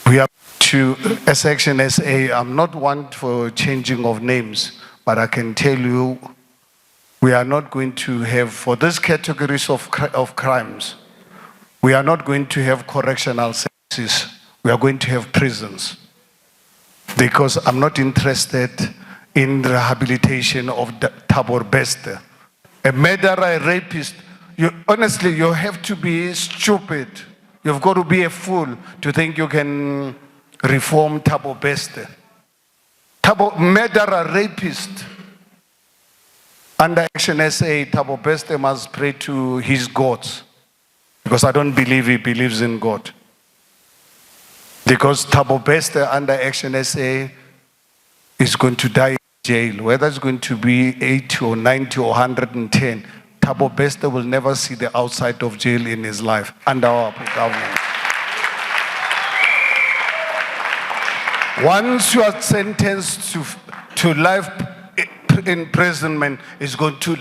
We are to, as ActionSA, I'm not one for changing of names, but I can tell you, we are not going to have, for these categories of crimes, we are not going to have correctional services. We are going to have prisons. Because I'm not interested in rehabilitation of Thabo Bester. A murderer, a rapist. Honestly, you have to be stupid. You've got to be a fool to think you can reform Thabo Bester. Murderer, rapist. Under ActionSA, Thabo Bester must pray to his gods. Because I don't believe he believes in God. Because Thabo Bester under ActionSA is going to die in jail. Whether it's going to be 80 or 90 or 110, Thabo Bester will never see the outside of jail in his life under our government. Once you are sentenced to life imprisonment,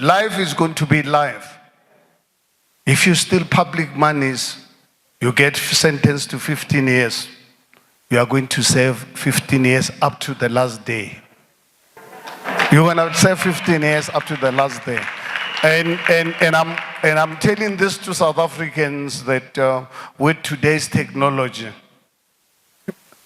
life is going to be life. If you steal public monies, you get sentenced to 15 years. You are going to serve 15 years up to the last day. You're going to serve 15 years up to the last day. And I'm telling this to South Africans that with today's technology,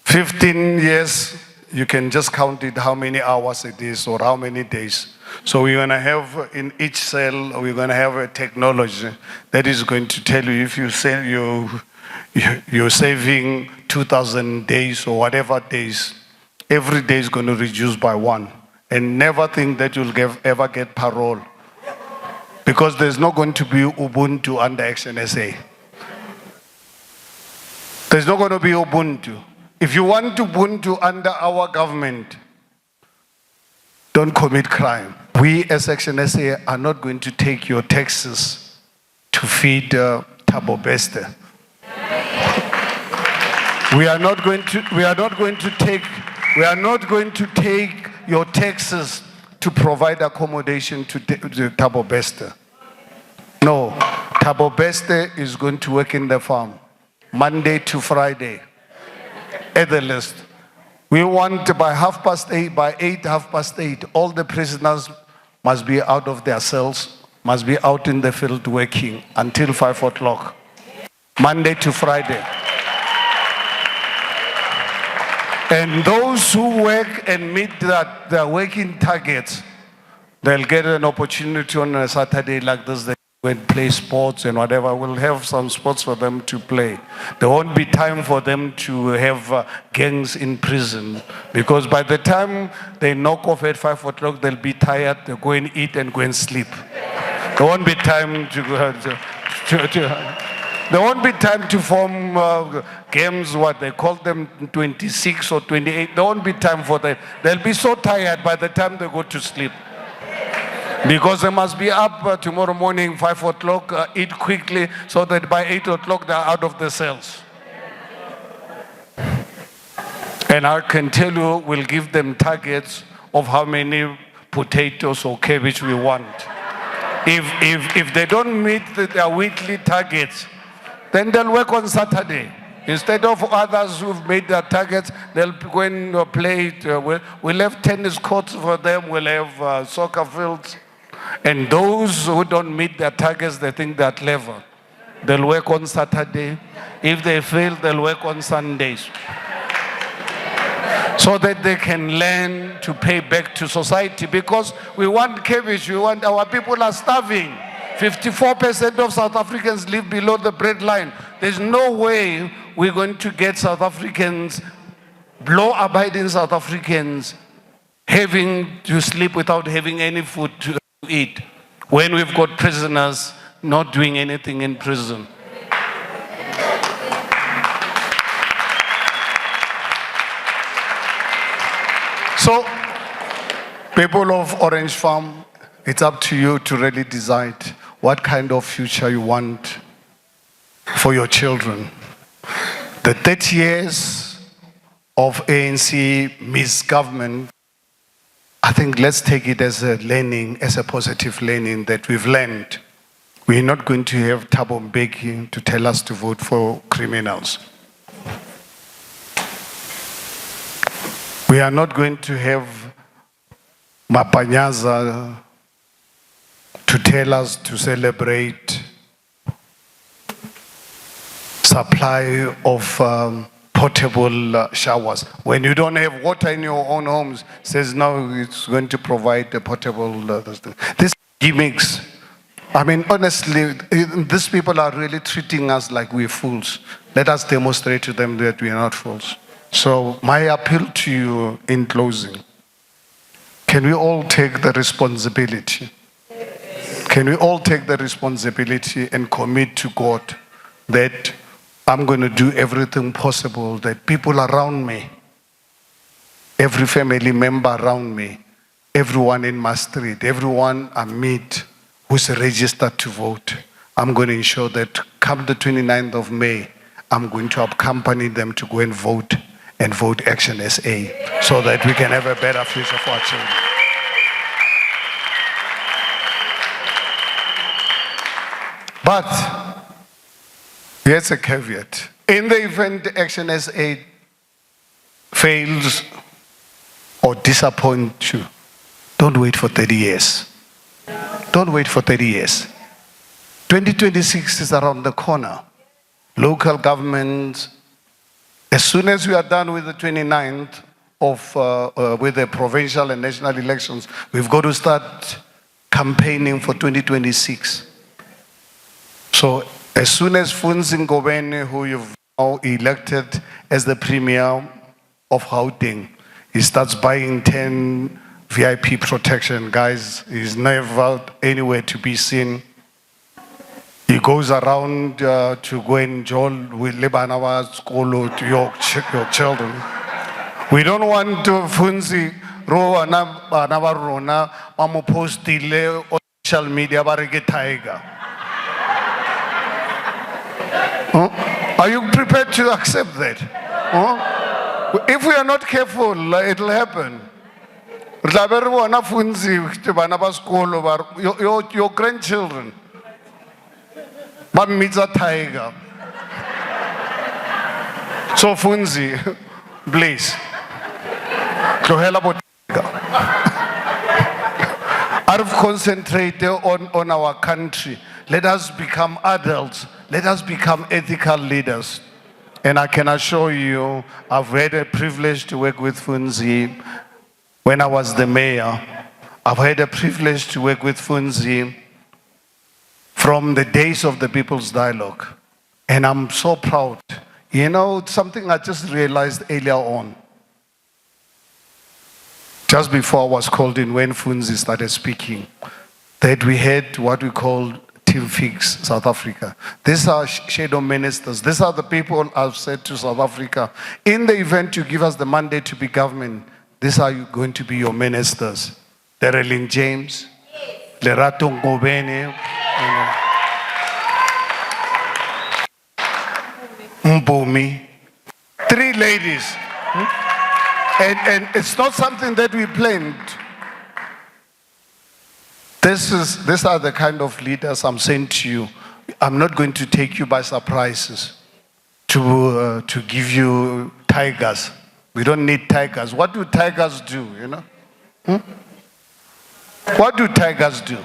15 years, you can just count it how many hours it is or how many days. So we're going to have in each cell, we're going to have a technology that is going to tell you if you say you're saving 2,000 days or whatever days, every day is going to reduce by 1. And never think that you'll ever get parole. Because there's not going to be Ubuntu under ActionSA. There's not going to be Ubuntu. If you want Ubuntu under our government, don't commit crime. We as ActionSA are not going to take your taxes to feed Thabo Bester. We are not going to take your taxes to provide accommodation to Thabo Bester. No, Thabo Bester is going to work in the farm, Monday to Friday, at the list. We want by 8:30, by 8:30, all the prisoners must be out of their cells, must be out in the field working until 5 o'clock, Monday to Friday. And those who work and meet their working targets, they'll get an opportunity on a Saturday like this. They go and play sports and whatever. We'll have some sports for them to play. There won't be time for them to have gangs in prison. Because by the time they knock off at 5 o'clock, they'll be tired. They'll go and eat and go and sleep. There won't be time there won't be time to form games, what they call them, 26 or 28. There won't be time for that. They'll be so tired by the time they go to sleep. Because they must be up tomorrow morning, 5 o'clock, eat quickly, so that by 8 o'clock they're out of the cells. And I can tell you, we'll give them targets of how many potatoes or cabbage we want. If they don't meet their weekly targets, then they'll work on Saturday. Instead of others who've made their targets, they'll go and play. We'll have tennis courts for them. We'll have soccer fields. And those who don't meet their targets, they think they're clever. They'll work on Saturday. If they fail, they'll work on Sundays. So that they can learn to pay back to society. Because we want cabbage. Our people are starving. 54% of South Africans live below the breadline. There's no way we're going to get South Africans, law-abiding South Africans, having to sleep without having any food to eat, when we've got prisoners not doing anything in prison. So, people of Orange Farm, it's up to you to really decide what kind of future you want for your children. The 30 years of ANC misgovernment, I think let's take it as a learning, as a positive learning that we've learned. We're not going to have Thabo Mbeki to tell us to vote for criminals. We are not going to have Mapanyaza to tell us to celebrate supply of portable showers. When you don't have water in your own homes, says no, it's going to provide a portable. These gimmicks. I mean, honestly, these people are really treating us like we're fools. Let us demonstrate to them that we are not fools. So my appeal to you in closing, can we all take the responsibility? Can we all take the responsibility and commit to God that I'm going to do everything possible that people around me, every family member around me, everyone in my street, everyone I meet who's registered to vote, I'm going to ensure that come the 29th of May, I'm going to accompany them to go and vote ActionSA so that we can have a better future for our children. But here's a caveat. In the event ActionSA fails or disappoints you, don't wait for 30 years. Don't wait for 30 years. 2026 is around the corner. Local governments, as soon as we are done with the 29th with the provincial and national elections, we've got to start campaigning for 2026. So as soon as Funzi Ngobeni, who you've now elected as the Premier of Gauteng, he starts buying 10 VIP protection, guys, he's never anywhere to be seen. He goes around to go and join with Lebanawa school to your children. We don't want to Funzi ro anaba rona mamu post on social media bareke tiger. Are you prepared to accept that? If we are not careful, it'll happen. Your grandchildren, but meets a tiger. So Funzi, please, out of concentrate on our country, let us become adults. Let us become ethical leaders. And I can assure you, I've had a privilege to work with Funzi when I was the mayor. I've had a privilege to work with Funzi from the days of the People's Dialogue. And I'm so proud. You know, something I just realized earlier on. Just before I was called in, when Funzi started speaking, that we had what we call Team Fix South Africa. These are shadow ministers. These are the people I've said to South Africa, in the event you give us the mandate to be government, these are going to be your ministers. Dereleen James, Lerato Ngobeni, Mpumi. 3 ladies. And it's not something that we planned. These are the kind of leaders I'm saying to you. I'm not going to take you by surprises to give you tigers. We don't need tigers. What do tigers do, you know? What do tigers do?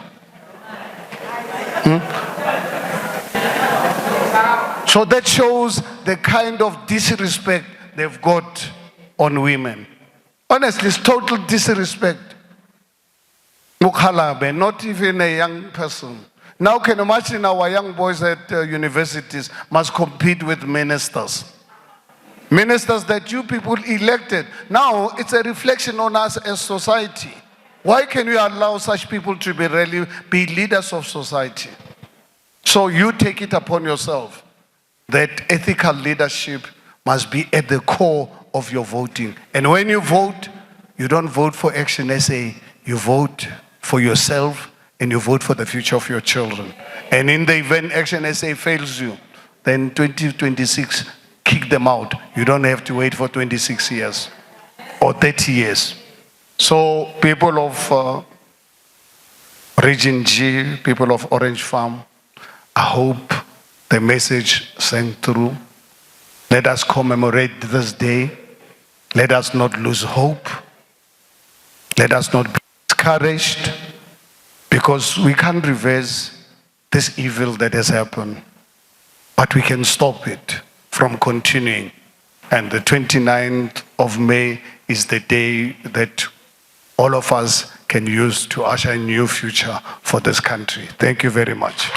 So that shows the kind of disrespect they've got on women. Honestly, it's total disrespect. Mukhalabe, not even a young person. Now can you imagine our young boys at universities must compete with ministers. Ministers that you people elected. Now it's a reflection on us as society. Why can we allow such people to be leaders of society? So you take it upon yourself that ethical leadership must be at the core of your voting. And when you vote, you don't vote for ActionSA, you vote for yourself and you vote for the future of your children. And in the event ActionSA fails you, then 2026, kick them out. You don't have to wait for 26 years or 30 years. So people of Region G, people of Orange Farm, I hope the message sent through. Let us commemorate this day. Let us not lose hope. Let us not be discouraged, because we can't reverse this evil that has happened, but we can stop it from continuing. And the 29th of May is the day that all of us can use to usher a new future for this country. Thank you very much.